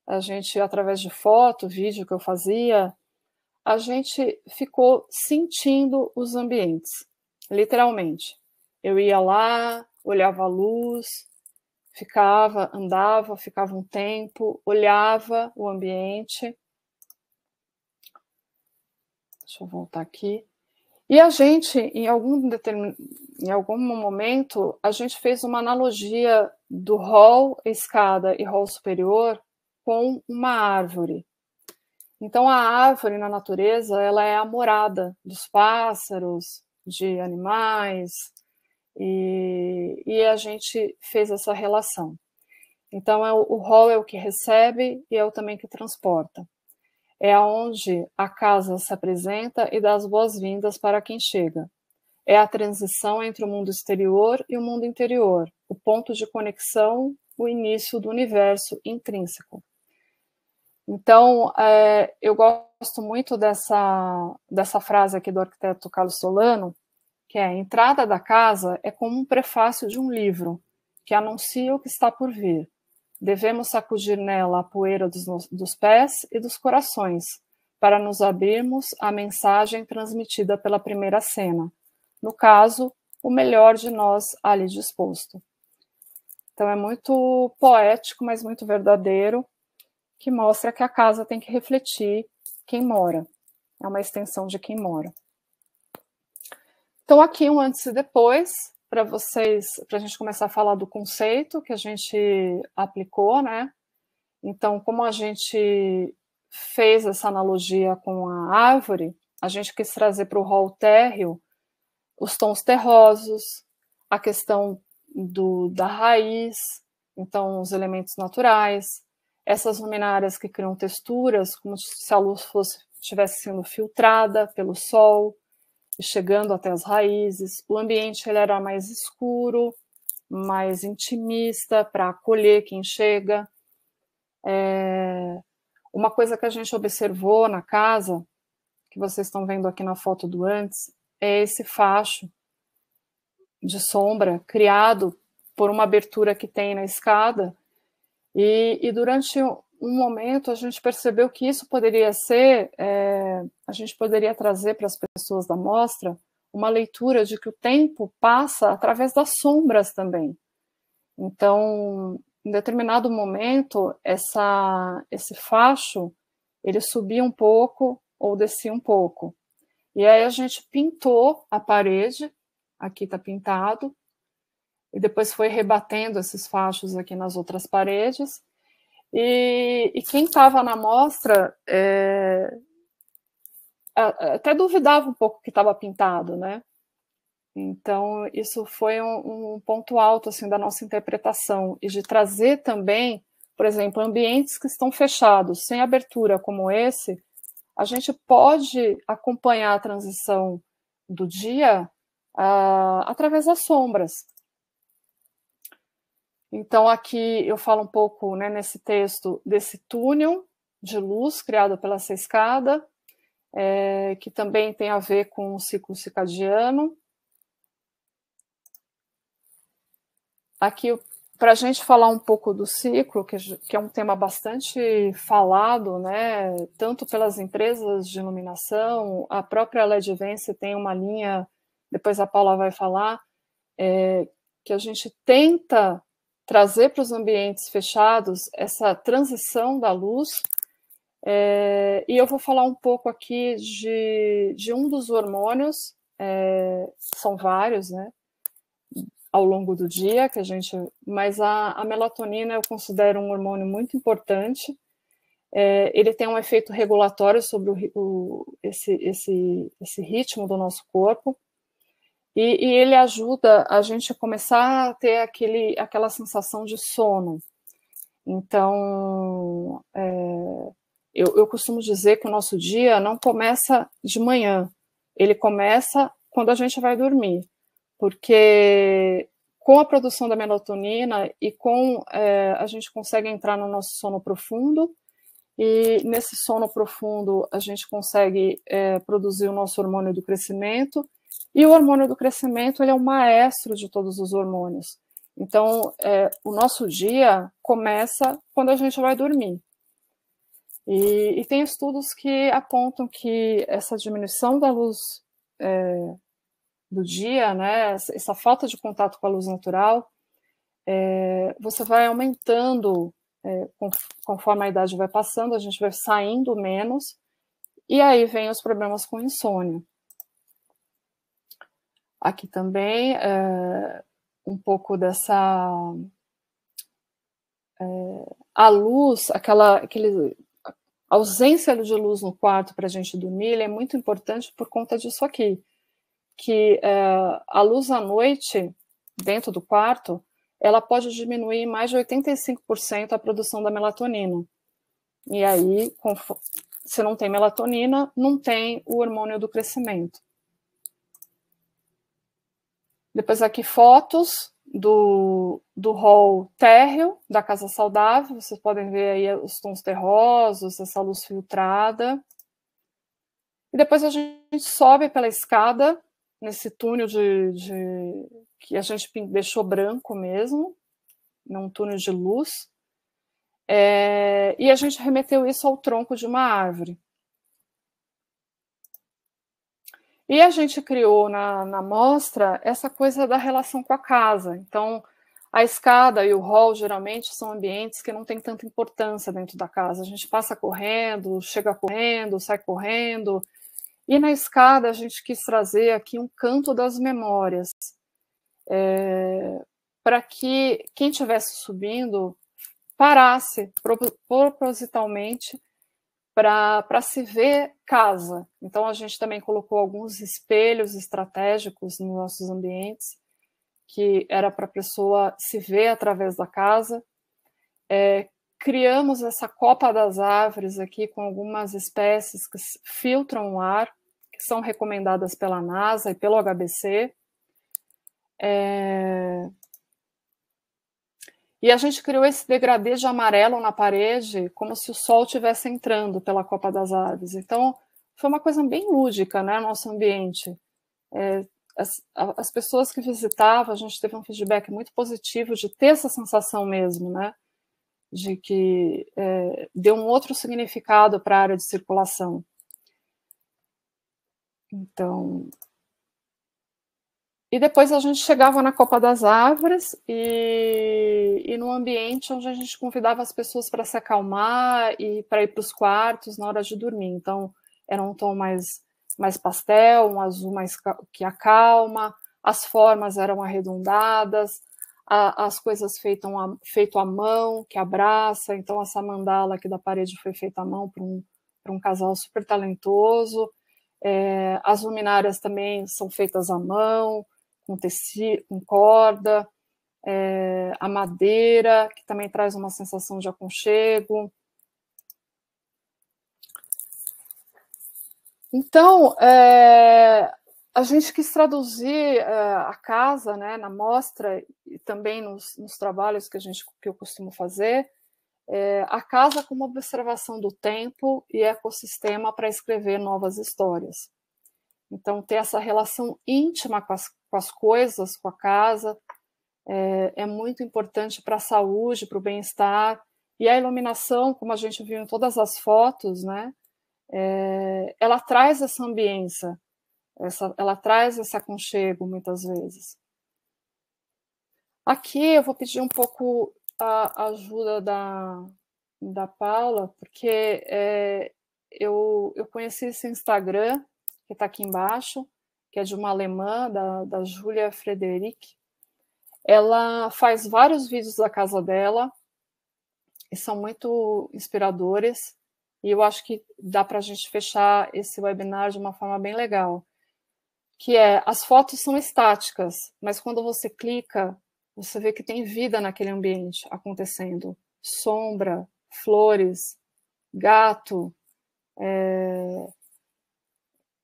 a gente, através de foto, vídeo que eu fazia, a gente ficou sentindo os ambientes, literalmente. Eu ia lá, olhava a luz, andava, ficava um tempo, olhava o ambiente. Deixa eu voltar aqui. E a gente, em algum momento, a gente fez uma analogia do hall, escada e hall superior com uma árvore. Então, a árvore na natureza, ela é a morada dos pássaros, de animais, e a gente fez essa relação. Então, o hall é o que recebe e é o também que transporta. É onde a casa se apresenta e dá as boas-vindas para quem chega. É a transição entre o mundo exterior e o mundo interior, o ponto de conexão, o início do universo intrínseco. Então, eu gosto muito dessa frase aqui do arquiteto Carlos Solano, que é: a entrada da casa é como um prefácio de um livro, que anuncia o que está por vir. Devemos sacudir nela a poeira dos pés e dos corações, para nos abrirmos à mensagem transmitida pela primeira cena. No caso, o melhor de nós ali disposto. Então, é muito poético, mas muito verdadeiro, que mostra que a casa tem que refletir quem mora. É uma extensão de quem mora. Então, aqui um antes e depois, para a gente começar a falar do conceito que a gente aplicou, né? Então, como a gente fez essa analogia com a árvore, a gente quis trazer para o hall térreo os tons terrosos, a questão da raiz, então os elementos naturais, essas luminárias que criam texturas, como se a luz estivesse sendo filtrada pelo sol, e chegando até as raízes. O ambiente ele era mais escuro, mais intimista, para acolher quem chega. Uma coisa que a gente observou na casa, que vocês estão vendo aqui na foto do antes, é esse facho de sombra criado por uma abertura que tem na escada, e durante um momento a gente percebeu que isso poderia ser, a gente poderia trazer para as pessoas da mostra uma leitura de que o tempo passa através das sombras também. Então, em determinado momento, esse facho, ele subia um pouco ou descia um pouco. E aí a gente pintou a parede, aqui está pintado, e depois foi rebatendo esses fachos aqui nas outras paredes. E quem estava na mostra até duvidava um pouco que estava pintado, né? Então, isso foi um ponto alto assim, da nossa interpretação, e de trazer também, por exemplo, ambientes que estão fechados, sem abertura como esse, a gente pode acompanhar a transição do dia através das sombras. Então, aqui eu falo um pouco, né, nesse texto, desse túnel de luz criado pela essa escada, que também tem a ver com o ciclo circadiano. Aqui, para a gente falar um pouco do ciclo, que é um tema bastante falado, né, tanto pelas empresas de iluminação, a própria LEDVence tem uma linha, depois a Paula vai falar, que a gente tenta trazer para os ambientes fechados essa transição da luz, e eu vou falar um pouco aqui de um dos hormônios, são vários, né, ao longo do dia, mas a melatonina eu considero um hormônio muito importante. Ele tem um efeito regulatório sobre esse ritmo do nosso corpo, e ele ajuda a gente a começar a ter aquela sensação de sono. Então, eu costumo dizer que o nosso dia não começa de manhã, ele começa quando a gente vai dormir, porque com a produção da melatonina e a gente consegue entrar no nosso sono profundo, e nesse sono profundo a gente consegue produzir o nosso hormônio do crescimento, e o hormônio do crescimento ele é o maestro de todos os hormônios. Então, o nosso dia começa quando a gente vai dormir. E tem estudos que apontam que essa diminuição da luz do dia, né, essa falta de contato com a luz natural, você vai aumentando, conforme a idade vai passando, a gente vai saindo menos, e aí vem os problemas com insônia. Aqui também, um pouco dessa... a luz, aquele ausência de luz no quarto para a gente dormir, ele é muito importante por conta disso aqui, que a luz à noite, dentro do quarto, ela pode diminuir em mais de 85% a produção da melatonina. E aí, se não tem melatonina, não tem o hormônio do crescimento. Depois aqui fotos do hall térreo da Casa Saudável. Vocês podem ver aí os tons terrosos, essa luz filtrada. E depois a gente sobe pela escada, nesse túnel que a gente deixou branco mesmo, num túnel de luz. E a gente remeteu isso ao tronco de uma árvore. E a gente criou na mostra essa coisa da relação com a casa. Então, a escada e o hall, geralmente, são ambientes que não têm tanta importância dentro da casa. A gente passa correndo, chega correndo, sai correndo. E na escada, a gente quis trazer aqui um canto das memórias, para que quem estivesse subindo parasse propositalmente para se ver casa. Então, a gente também colocou alguns espelhos estratégicos nos nossos ambientes, que era para a pessoa se ver através da casa. Criamos essa copa das árvores aqui com algumas espécies que filtram o ar, que são recomendadas pela NASA e pelo HBC. E a gente criou esse degradê de amarelo na parede, como se o sol estivesse entrando pela copa das árvores. Então, foi uma coisa bem lúdica, né, nosso ambiente. As pessoas que visitavam, a gente teve um feedback muito positivo de ter essa sensação mesmo, né, de que deu um outro significado para a área de circulação. Então, E depois a gente chegava na Copa das Árvores e no ambiente onde a gente convidava as pessoas para se acalmar e para ir para os quartos na hora de dormir. Então, era um tom mais pastel, um azul mais que acalma, as formas eram arredondadas, as coisas feito à mão, que abraça. Então, essa mandala aqui da parede foi feita à mão por um casal super talentoso. As luminárias também são feitas à mão, com tecido, com corda, a madeira, que também traz uma sensação de aconchego. Então, a gente quis traduzir a casa, né, na mostra e também nos trabalhos que eu costumo fazer, a casa como observação do tempo e ecossistema para escrever novas histórias. Então, ter essa relação íntima com as coisas, com a casa, é muito importante para a saúde, para o bem-estar. E a iluminação, como a gente viu em todas as fotos, né, ela traz essa ambiência, ela traz esse aconchego, muitas vezes. Aqui eu vou pedir um pouco a ajuda da Paula, porque eu conheci esse Instagram, que está aqui embaixo, que é de uma alemã, da Julia Frederick. Ela faz vários vídeos da casa dela, e são muito inspiradores, e eu acho que dá para a gente fechar esse webinar de uma forma bem legal, que as fotos são estáticas, mas quando você clica, você vê que tem vida naquele ambiente acontecendo. Sombra, flores, gato.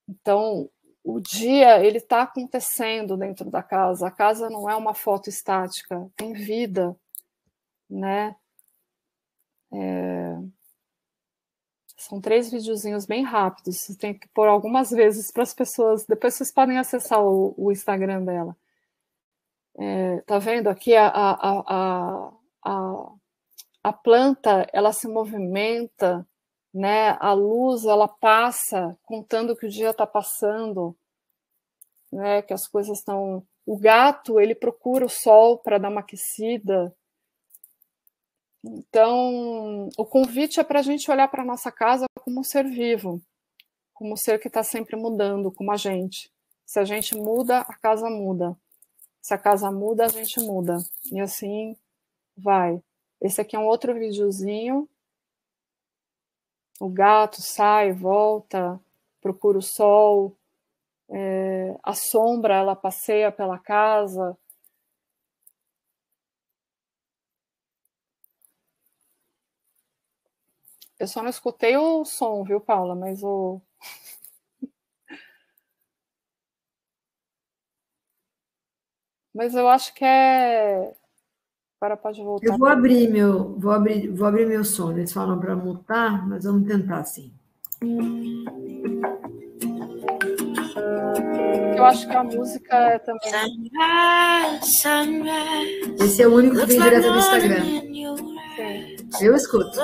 Então, o dia ele está acontecendo dentro da casa. A casa não é uma foto estática, tem vida, né? São 3 videozinhos bem rápidos. Você tem que pôr algumas vezes para as pessoas. Depois vocês podem acessar o Instagram dela. Tá vendo aqui a planta? Ela se movimenta, né? A luz ela passa, contando que o dia está passando. Né, que as coisas estão... O gato, ele procura o sol para dar uma aquecida. Então, o convite é para a gente olhar para a nossa casa como um ser vivo, como um ser que está sempre mudando, como a gente. Se a gente muda, a casa muda. Se a casa muda, a gente muda. E assim vai. Esse aqui é um outro videozinho. O gato sai, volta, procura o sol. A sombra, ela passeia pela casa. Eu só não escutei o som, viu, Paula? Mas eu acho que Agora pode voltar. Eu vou abrir meu som. Eles falam para mutar, mas vamos tentar sim. Eu acho que a música é também. Esse é o único que vem direto do Instagram. Sim. Eu escuto.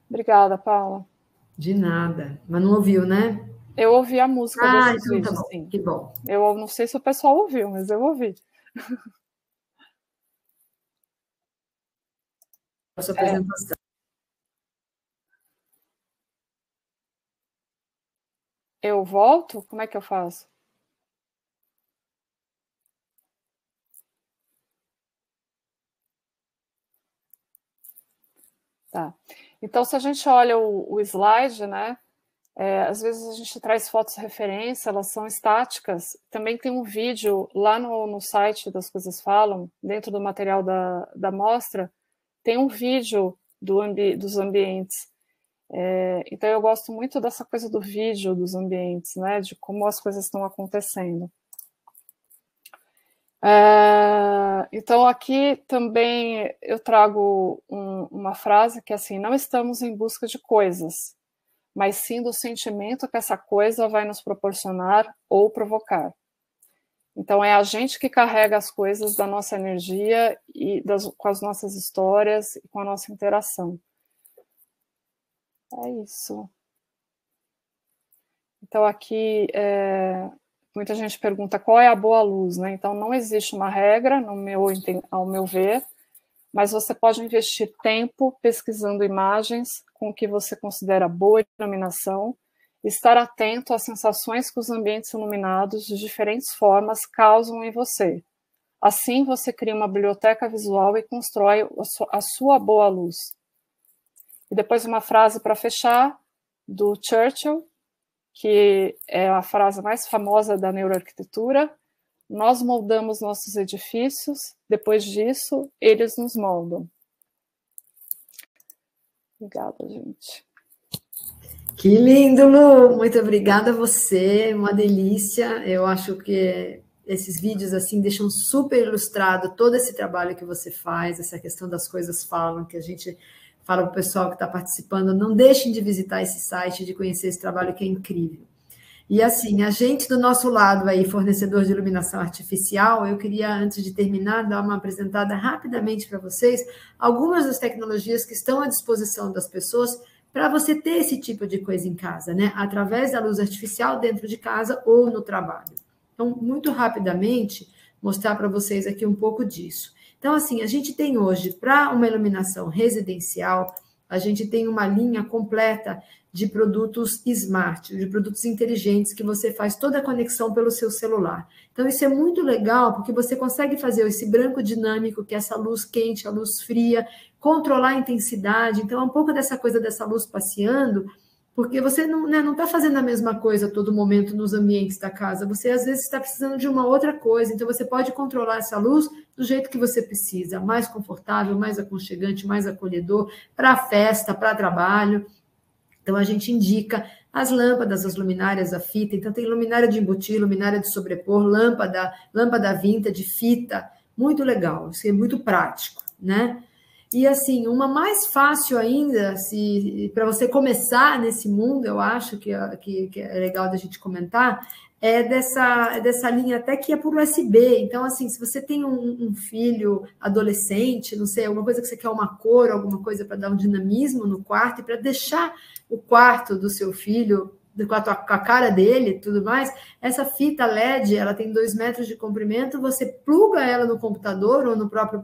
Obrigada, Paula. De nada. Mas não ouviu, né? Eu ouvi a música desses então vídeos, tá bom. sim. Que bom. Eu não sei se o pessoal ouviu, mas eu ouvi. A sua apresentação. Eu volto? Como é que eu faço? Tá. Então, se a gente olha o slide, né? Às vezes a gente traz fotos de referência, elas são estáticas. Também tem um vídeo lá no site das Coisas Falam, dentro do material da mostra, tem um vídeo dos ambientes. Então eu gosto muito dessa coisa do vídeo dos ambientes, né? De como as coisas estão acontecendo. Então aqui também eu trago uma frase que é assim: não estamos em busca de coisas, mas sim do sentimento que essa coisa vai nos proporcionar ou provocar. Então, é a gente que carrega as coisas da nossa energia e com as nossas histórias e com a nossa interação. É isso. Então, aqui, muita gente pergunta qual é a boa luz, né? Então, não existe uma regra, ao meu ver, mas você pode investir tempo pesquisando imagens com o que você considera boa iluminação, estar atento às sensações que os ambientes iluminados de diferentes formas causam em você. Assim, você cria uma biblioteca visual e constrói a sua boa luz. E depois uma frase para fechar, do Churchill, que é a frase mais famosa da neuroarquitetura: nós moldamos nossos edifícios, depois disso, eles nos moldam. Obrigada, gente. Que lindo, Lu! Muito obrigada a você, uma delícia. Eu acho que esses vídeos assim deixam super ilustrado todo esse trabalho que você faz, essa questão das coisas falam, que a gente fala para o pessoal que está participando, não deixem de visitar esse site, de conhecer esse trabalho que é incrível. E assim, a gente do nosso lado aí, fornecedor de iluminação artificial, eu queria, antes de terminar, dar uma apresentada rapidamente para vocês algumas das tecnologias que estão à disposição das pessoas para você ter esse tipo de coisa em casa, né? Através da luz artificial dentro de casa ou no trabalho. Então, muito rapidamente, mostrar para vocês aqui um pouco disso. Então, assim, a gente tem hoje, para uma iluminação residencial, a gente tem uma linha completa de produtos smart, de produtos inteligentes, que você faz toda a conexão pelo seu celular. Então, isso é muito legal, porque você consegue fazer esse branco dinâmico, que é essa luz quente, a luz fria, controlar a intensidade. Então, é um pouco dessa coisa dessa luz passeando, porque você não está fazendo a mesma coisa a todo momento nos ambientes da casa. Você, às vezes, está precisando de uma outra coisa. Então, você pode controlar essa luz do jeito que você precisa, mais confortável, mais aconchegante, mais acolhedor, para festa, para trabalho. Então, a gente indica as lâmpadas, as luminárias, a fita. Então, tem luminária de embutir, luminária de sobrepor, lâmpada vintage, fita. Muito legal, isso é muito prático, né? E, assim, uma mais fácil ainda, para você começar nesse mundo, eu acho que é legal da gente comentar, é dessa linha até que é por USB. Então, assim, se você tem um filho adolescente, não sei, alguma coisa que você quer uma cor, alguma coisa para dar um dinamismo no quarto e para deixar o quarto do seu filho com a cara dele e tudo mais, essa fita LED, ela tem 2 metros de comprimento, você pluga ela no computador ou no próprio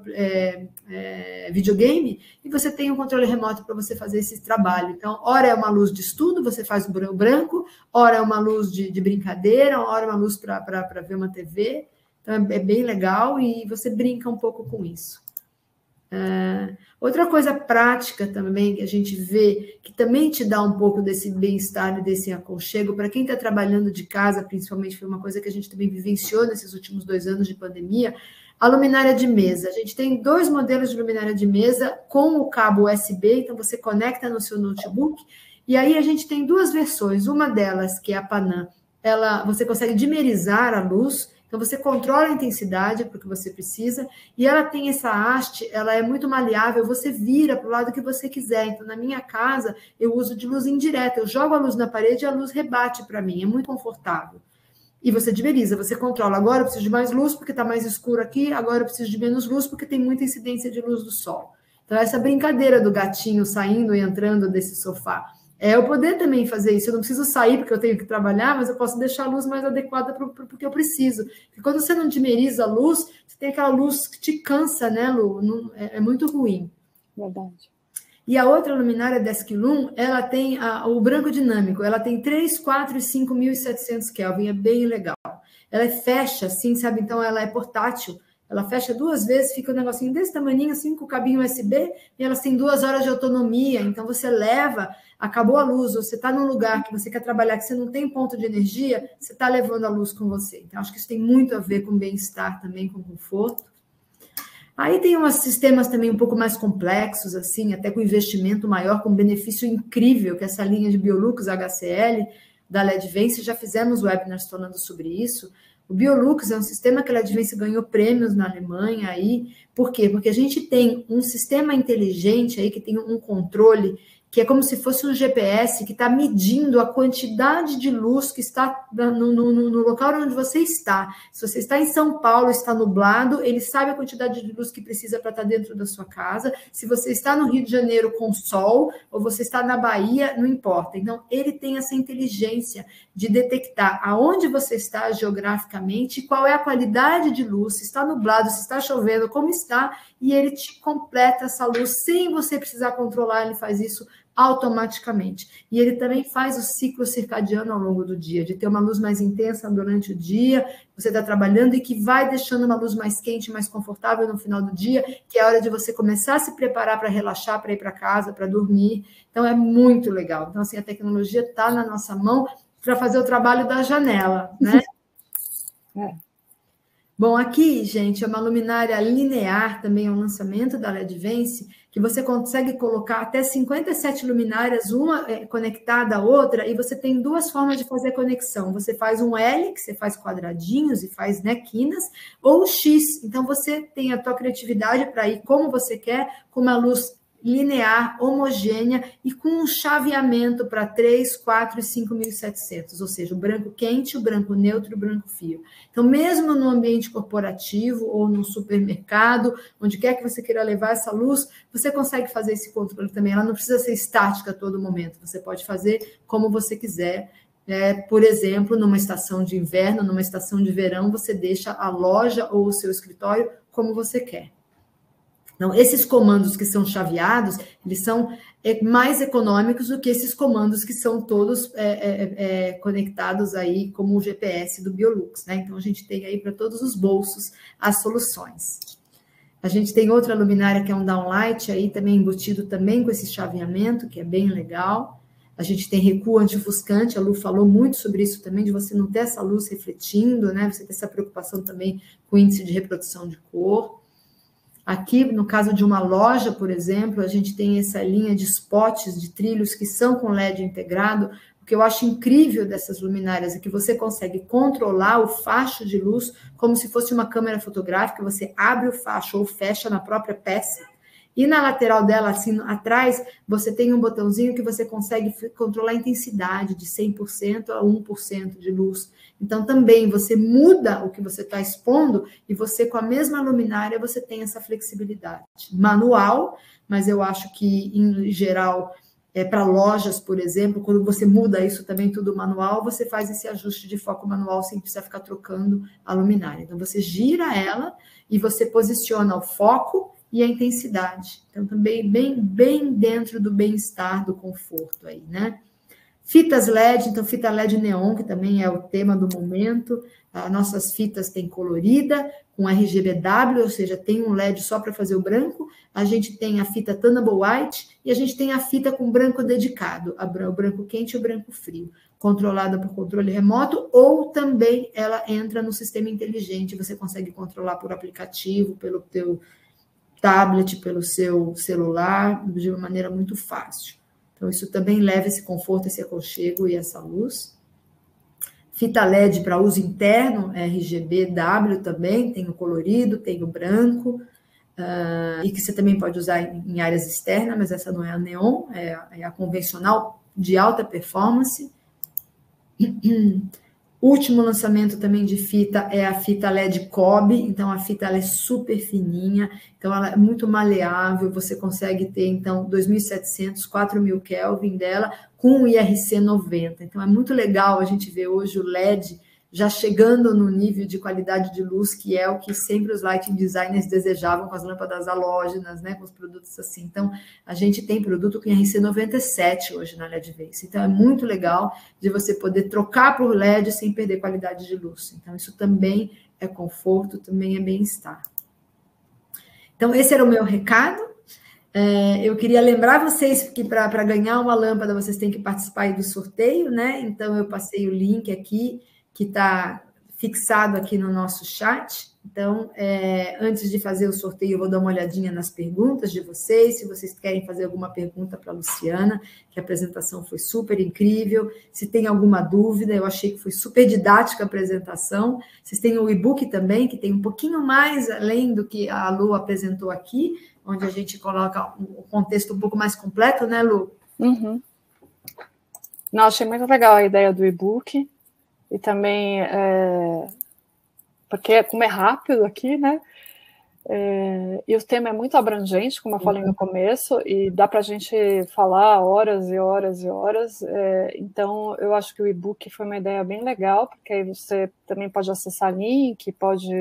videogame e você tem um controle remoto para você fazer esse trabalho. Então, ora é uma luz de estudo, você faz o branco, ora é uma luz de brincadeira, ora é uma luz para ver uma TV. Então, é bem legal e você brinca um pouco com isso. Outra coisa prática também que a gente vê, que também te dá um pouco desse bem-estar e desse aconchego, para quem está trabalhando de casa, principalmente, foi uma coisa que a gente também vivenciou nesses últimos 2 anos de pandemia, a luminária de mesa. A gente tem 2 modelos de luminária de mesa com o cabo USB, então você conecta no seu notebook, e aí a gente tem 2 versões, uma delas, que é a Panam, você consegue dimerizar a luz, então, você controla a intensidade para o que você precisa, e ela tem essa haste, ela é muito maleável, você vira para o lado que você quiser. Então, na minha casa, eu uso de luz indireta, eu jogo a luz na parede e a luz rebate para mim, é muito confortável. E você dimeriza, você controla. Agora eu preciso de mais luz porque está mais escuro aqui, agora eu preciso de menos luz porque tem muita incidência de luz do sol. Então, essa brincadeira do gatinho saindo e entrando desse sofá. Eu poder também fazer isso, eu não preciso sair porque eu tenho que trabalhar, mas eu posso deixar a luz mais adequada para o que eu preciso. Porque quando você não dimeriza a luz, você tem aquela luz que te cansa, né, Lu? É muito ruim. Verdade. E a outra luminária Desk Loom, ela tem o branco dinâmico, ela tem 3, 4 e 5.700 Kelvin, é bem legal. Ela fecha assim, sabe? Então, ela é portátil. Ela fecha 2 vezes, fica um negocinho desse tamanho, assim, com o cabinho USB, e elas têm 2 horas de autonomia, então você leva, acabou a luz, ou você está num lugar que você quer trabalhar, que você não tem ponto de energia, você está levando a luz com você. Então, acho que isso tem muito a ver com bem-estar também, com conforto. Aí tem uns sistemas também um pouco mais complexos, assim, até com investimento maior, com benefício incrível, que é essa linha de Biolux HCL, da LEDVence, já fizemos webinars falando sobre isso. O Biolux é um sistema que a LEDVence ganhou prêmios na Alemanha aí. Por quê? Porque a gente tem um sistema inteligente aí que tem um controle que é como se fosse um GPS que está medindo a quantidade de luz que está no local onde você está. Se você está em São Paulo, está nublado, ele sabe a quantidade de luz que precisa para estar dentro da sua casa. Se você está no Rio de Janeiro com sol, ou você está na Bahia, não importa. Então, ele tem essa inteligência de detectar aonde você está geograficamente, qual é a qualidade de luz, se está nublado, se está chovendo, como está, e ele te completa essa luz sem você precisar controlar, ele faz isso automaticamente. E ele também faz o ciclo circadiano ao longo do dia, de ter uma luz mais intensa durante o dia, você está trabalhando, e que vai deixando uma luz mais quente, mais confortável no final do dia, que é a hora de você começar a se preparar para relaxar, para ir para casa, para dormir. Então, é muito legal. Então, assim, a tecnologia está na nossa mão para fazer o trabalho da janela, né? Bom, aqui, gente, é uma luminária linear, também é um lançamento da LEDVence, que você consegue colocar até 57 luminárias, uma conectada à outra, e você tem duas formas de fazer a conexão. Você faz um L, que você faz quadradinhos e faz, né, quinas, ou o X. Então, você tem a tua criatividade para ir como você quer, com uma luz linear, homogênea e com um chaveamento para 3, 4 e 5.700, ou seja, o branco quente, o branco neutro e o branco frio. Então, mesmo no ambiente corporativo ou no supermercado, onde quer que você queira levar essa luz, você consegue fazer esse controle também. Ela não precisa ser estática a todo momento, você pode fazer como você quiser. Por exemplo, numa estação de inverno, numa estação de verão, você deixa a loja ou o seu escritório como você quer. Então, esses comandos que são chaveados, eles são mais econômicos do que esses comandos que são todos conectados aí como o GPS do Biolux, né? Então, a gente tem aí para todos os bolsos as soluções. A gente tem outra luminária que é um downlight aí também embutido também com esse chaveamento, que é bem legal. A gente tem recuo anti-ofuscante, a Lu falou muito sobre isso também, de você não ter essa luz refletindo, né? Você ter essa preocupação também com o índice de reprodução de cor. Aqui, no caso de uma loja, por exemplo, a gente tem essa linha de spots, de trilhos que são com LED integrado. O que eu acho incrível dessas luminárias é que você consegue controlar o facho de luz como se fosse uma câmera fotográfica, você abre o facho ou fecha na própria peça. E na lateral dela, assim, atrás, você tem um botãozinho que você consegue controlar a intensidade de 100% a 1% de luz. Então, também, você muda o que você está expondo e você, com a mesma luminária, você tem essa flexibilidade. Manual, mas eu acho que, em geral, para lojas, por exemplo, quando você muda isso também tudo manual, você faz esse ajuste de foco manual sem precisar ficar trocando a luminária. Então, você gira ela e você posiciona o foco e a intensidade. Então, também bem dentro do bem-estar, do conforto aí, né? Fitas LED, então fita LED neon, que também é o tema do momento. As nossas fitas têm colorida, com RGBW, ou seja, tem um LED só para fazer o branco. A gente tem a fita Thunderbolt White e a gente tem a fita com branco dedicado, o branco quente e o branco frio, controlada por controle remoto, ou também ela entra no sistema inteligente, você consegue controlar por aplicativo, pelo teu tablet, pelo seu celular, de uma maneira muito fácil. Então, isso também leva esse conforto, esse aconchego e essa luz. Fita LED para uso interno, RGBW também, tem o colorido, tem o branco, e que você também pode usar em áreas externas, mas essa não é a neon, é a convencional de alta performance. Último lançamento também de fita é a fita LED Cobb, então a fita ela é super fininha, então ela é muito maleável, você consegue ter então 2.700, 4.000 Kelvin dela com o IRC 90, então é muito legal a gente ver hoje o LED já chegando no nível de qualidade de luz, que é o que sempre os lighting designers desejavam com as lâmpadas halógenas, né, com os produtos assim. Então, a gente tem produto com IRC 97 hoje na LEDVence. Então, é muito legal de você poder trocar por LED sem perder qualidade de luz. Então, isso também é conforto, também é bem-estar. Então, esse era o meu recado. Eu queria lembrar vocês que para ganhar uma lâmpada, vocês têm que participar aí do sorteio, né? Então, eu passei o link aqui, que está fixado aqui no nosso chat. Então, antes de fazer o sorteio, eu vou dar uma olhadinha nas perguntas de vocês, se vocês querem fazer alguma pergunta para a Luciana, que a apresentação foi super incrível. Se tem alguma dúvida, eu achei que foi super didática a apresentação. Vocês têm o e-book também, que tem um pouquinho mais além do que a Lu apresentou aqui, onde a gente coloca um contexto um pouco mais completo, né, Lu? Uhum. Não, achei muito legal a ideia do e-book e também porque como é rápido aqui, né? E o tema é muito abrangente, como eu falei no começo, e dá para a gente falar horas e horas e horas. Então, eu acho que o e-book foi uma ideia bem legal, porque aí você também pode acessar link, pode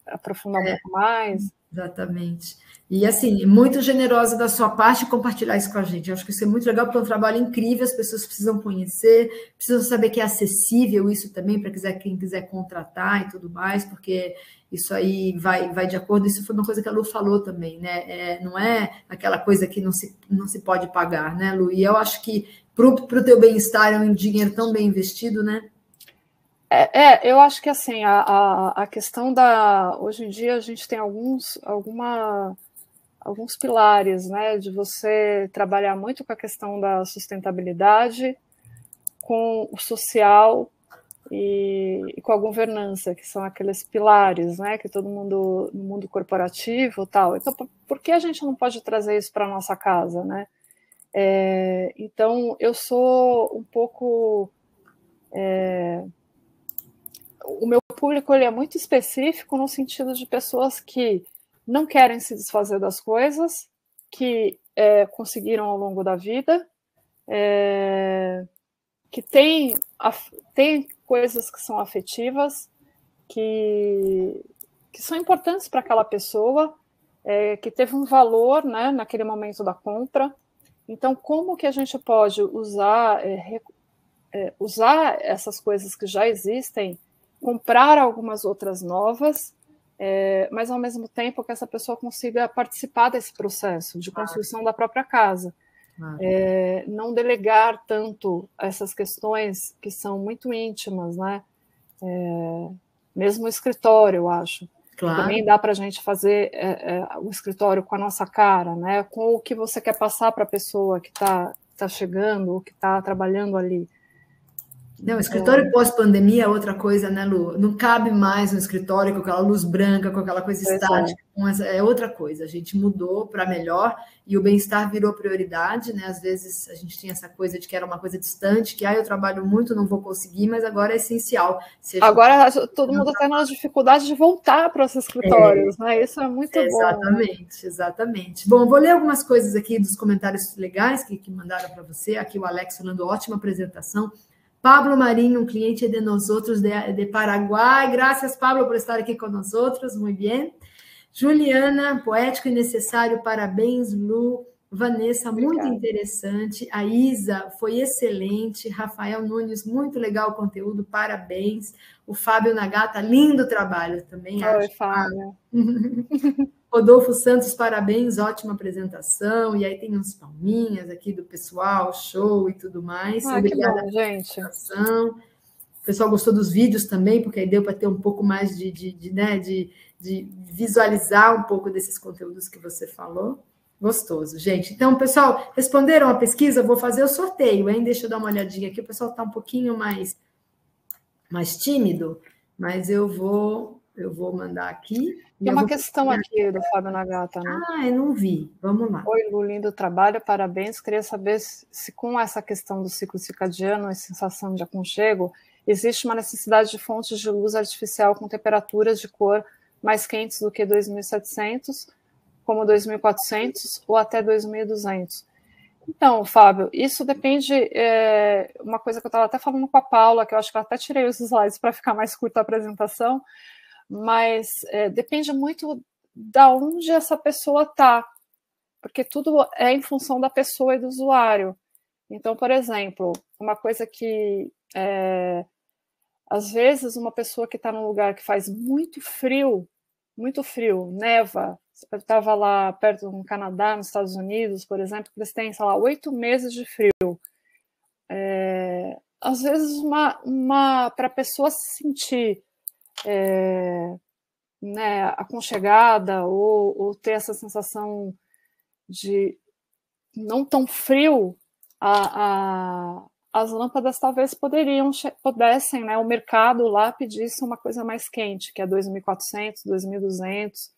aprofundar um pouco mais. Exatamente. E assim, muito generosa da sua parte compartilhar isso com a gente. Eu acho que isso é muito legal, porque é um trabalho incrível, as pessoas precisam conhecer, precisam saber que é acessível isso também, para quem quiser contratar e tudo mais, porque isso aí vai de acordo. Isso foi uma coisa que a Lu falou também, né? Não é aquela coisa que não se pode pagar, né, Lu? E eu acho que para o teu bem-estar é um dinheiro tão bem investido, né? Eu acho que assim, a questão da. Hoje em dia a gente tem alguns pilares, né? De você trabalhar muito com a questão da sustentabilidade, com o social e com a governança, que são aqueles pilares, né? Que todo mundo no mundo corporativo tal. Então, por que a gente não pode trazer isso para a nossa casa, né? Então, eu sou um pouco. O meu público ele é muito específico no sentido de pessoas que não querem se desfazer das coisas, que conseguiram ao longo da vida, que tem coisas que são afetivas, que são importantes para aquela pessoa, que teve um valor, né, naquele momento da compra. Então, como que a gente pode usar essas coisas que já existem, comprar algumas outras novas, mas ao mesmo tempo que essa pessoa consiga participar desse processo de construção da própria casa. Não delegar tanto essas questões que são muito íntimas, né? Mesmo o escritório, eu acho. Claro. Também dá para a gente fazer o escritório com a nossa cara, né? Com o que você quer passar para a pessoa que está chegando ou que está trabalhando ali. Não, escritório pós-pandemia é outra coisa, né, Lu? Não cabe mais um escritório com aquela luz branca, com aquela coisa estática. É outra coisa. A gente mudou para melhor e o bem-estar virou prioridade, né? Às vezes a gente tinha essa coisa de que era uma coisa distante, que eu trabalho muito, não vou conseguir, mas agora é essencial. Agora todo mundo está tendo dificuldade de voltar para os escritórios, né? Isso é muito bom. Exatamente, né? Exatamente. Bom, vou ler algumas coisas aqui dos comentários legais que mandaram para você. Aqui o Alex falando, ótima apresentação. Pablo Marinho, um cliente de nós outros de Paraguai. Graças, Pablo, por estar aqui com nós outros. Muito bem. Juliana, poético e necessário. Parabéns, Lu. Vanessa, muito interessante. A Isa, foi excelente. Rafael Nunes, muito legal o conteúdo. Parabéns. O Fábio Nagata, lindo trabalho também. Oi, Fábio. Rodolfo Santos, parabéns, ótima apresentação. E aí tem uns palminhas aqui do pessoal, show e tudo mais. Obrigada pela apresentação. O pessoal gostou dos vídeos também, porque aí deu para ter um pouco mais de visualizar um pouco desses conteúdos que você falou. Gostoso, gente. Então, pessoal, responderam a pesquisa? Eu vou fazer o sorteio, hein? Deixa eu dar uma olhadinha aqui. O pessoal está um pouquinho mais tímido, mas eu vou mandar aqui. Tem uma questão aqui do Fábio Nagata, né? Eu não vi. Vamos lá. Oi, Lu, lindo trabalho, parabéns. Queria saber se com essa questão do ciclo circadiano e sensação de aconchego, existe uma necessidade de fontes de luz artificial com temperaturas de cor mais quentes do que 2.700, como 2.400 ou até 2.200. Então, Fábio, isso depende, uma coisa que eu estava até falando com a Paula, que eu acho que eu até tirei os slides para ficar mais curta a apresentação, mas depende muito da onde essa pessoa está, porque tudo é em função da pessoa e do usuário. Então, por exemplo, uma coisa que às vezes uma pessoa que está num lugar que faz muito frio, neva, eu estava lá perto do Canadá, nos Estados Unidos, por exemplo, que eles têm, sei lá, 8 meses de frio. Às vezes, para a pessoa se sentir né, aconchegada ou ter essa sensação de não tão frio, as lâmpadas talvez pudessem, né, o mercado lá pedisse uma coisa mais quente, que é 2.400, 2.200,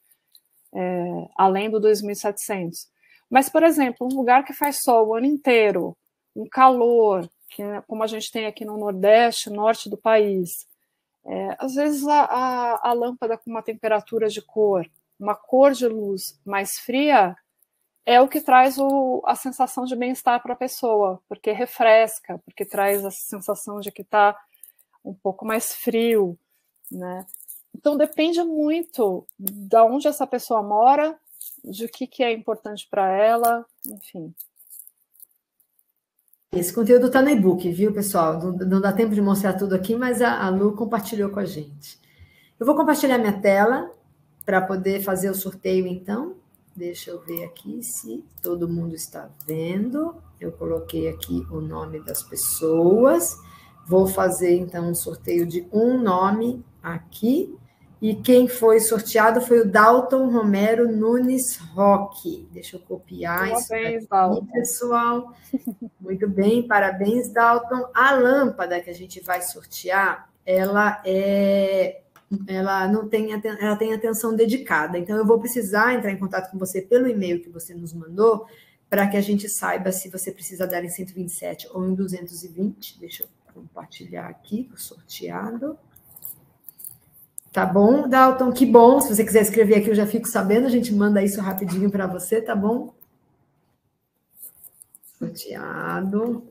além do 2.700. Mas, por exemplo, um lugar que faz sol o ano inteiro, um calor, que, como a gente tem aqui no Nordeste, norte do país, às vezes a lâmpada com uma temperatura de cor, uma cor de luz mais fria, é o que traz a sensação de bem-estar para a pessoa, porque refresca, porque traz a sensação de que está um pouco mais frio, né? Então depende muito de onde essa pessoa mora, de o que é importante para ela, enfim. Esse conteúdo está no e-book, viu, pessoal? Não dá tempo de mostrar tudo aqui, mas a Lu compartilhou com a gente. Eu vou compartilhar minha tela para poder fazer o sorteio, então. Deixa eu ver aqui se todo mundo está vendo. Eu coloquei aqui o nome das pessoas. Vou fazer, então, um sorteio de um nome aqui. E quem foi sorteado foi o Dalton Romero Nunes Roque. Deixa eu copiar Parabéns, isso aqui, pessoal. Muito bem, parabéns, Dalton. A lâmpada que a gente vai sortear, ela não tem, ela tem atenção dedicada. Então, eu vou precisar entrar em contato com você pelo e-mail que você nos mandou, para que a gente saiba se você precisa dar em 127 ou em 220. Deixa eu compartilhar aqui o sorteado. Tá bom, Dalton? Que bom. Se você quiser escrever aqui, eu já fico sabendo. A gente manda isso rapidinho para você, tá bom? Sorteado.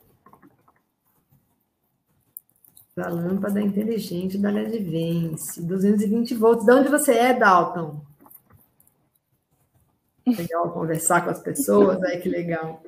Da lâmpada inteligente da LEDVence. 220 volts. De onde você é, Dalton? Legal conversar com as pessoas. Aí, que legal.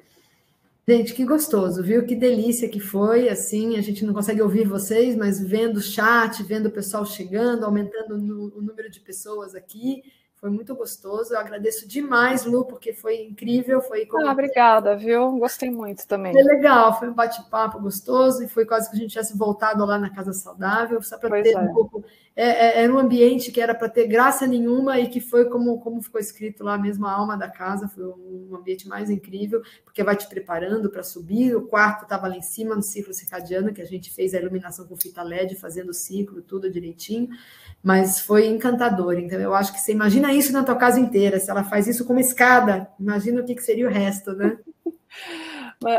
Gente, que gostoso, viu? Que delícia que foi, assim, a gente não consegue ouvir vocês, mas vendo o chat, vendo o pessoal chegando, aumentando o número de pessoas aqui, foi muito gostoso. Eu agradeço demais, Lu, porque foi incrível, foi como... obrigada, viu? Gostei muito também. Foi legal, foi um bate-papo gostoso, e foi quase que a gente tivesse voltado lá na Casa Saudável, só para ter um pouco... Era um ambiente que era para ter graça nenhuma e que foi como ficou escrito lá mesmo, a alma da casa, foi um ambiente mais incrível, porque vai te preparando para subir. O quarto estava lá em cima, no ciclo circadiano, que a gente fez a iluminação com fita LED, fazendo o ciclo, tudo direitinho, mas foi encantador. Então, eu acho que você imagina isso na tua casa inteira, se ela faz isso como escada, imagina o que seria o resto, né?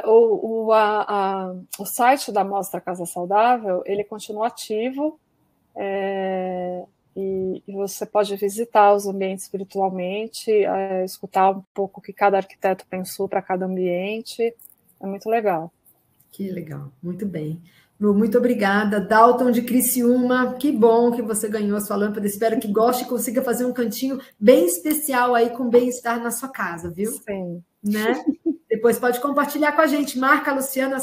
O site da Mostra Casa Saudável, ele continua ativo, e você pode visitar os ambientes virtualmente, escutar um pouco o que cada arquiteto pensou para cada ambiente, é muito legal. Que legal, muito bem. Lu, muito obrigada. Dalton de Criciúma, que bom que você ganhou a sua lâmpada, espero que goste e consiga fazer um cantinho bem especial aí com bem-estar na sua casa, viu? Sim. Né? Depois pode compartilhar com a gente, marca a Luciana,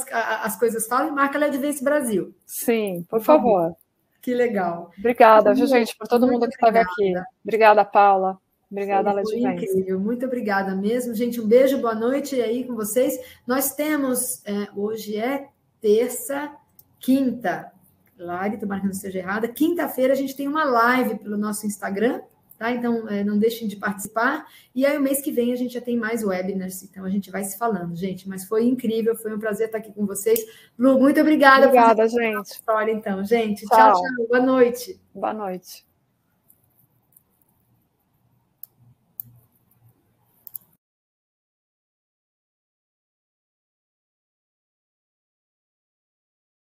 as coisas falam, e marca a LEDVence Brasil. Sim, por favor. Que legal. Obrigada, viu, gente, por todo mundo que esteve aqui. Obrigada, Paula. Obrigada, LEDVence. Incrível, muito obrigada mesmo. Gente, um beijo, boa noite aí com vocês. Nós temos, hoje é terça, quinta, Lari, tomara que não esteja errada, quinta-feira a gente tem uma live pelo nosso Instagram, tá? Então, não deixem de participar. E aí, o mês que vem, a gente já tem mais webinars, então a gente vai se falando, gente. Mas foi incrível, foi um prazer estar aqui com vocês. Lu, muito obrigada. Obrigada, gente. História, então, gente. Tchau, tchau. Boa noite. Boa noite.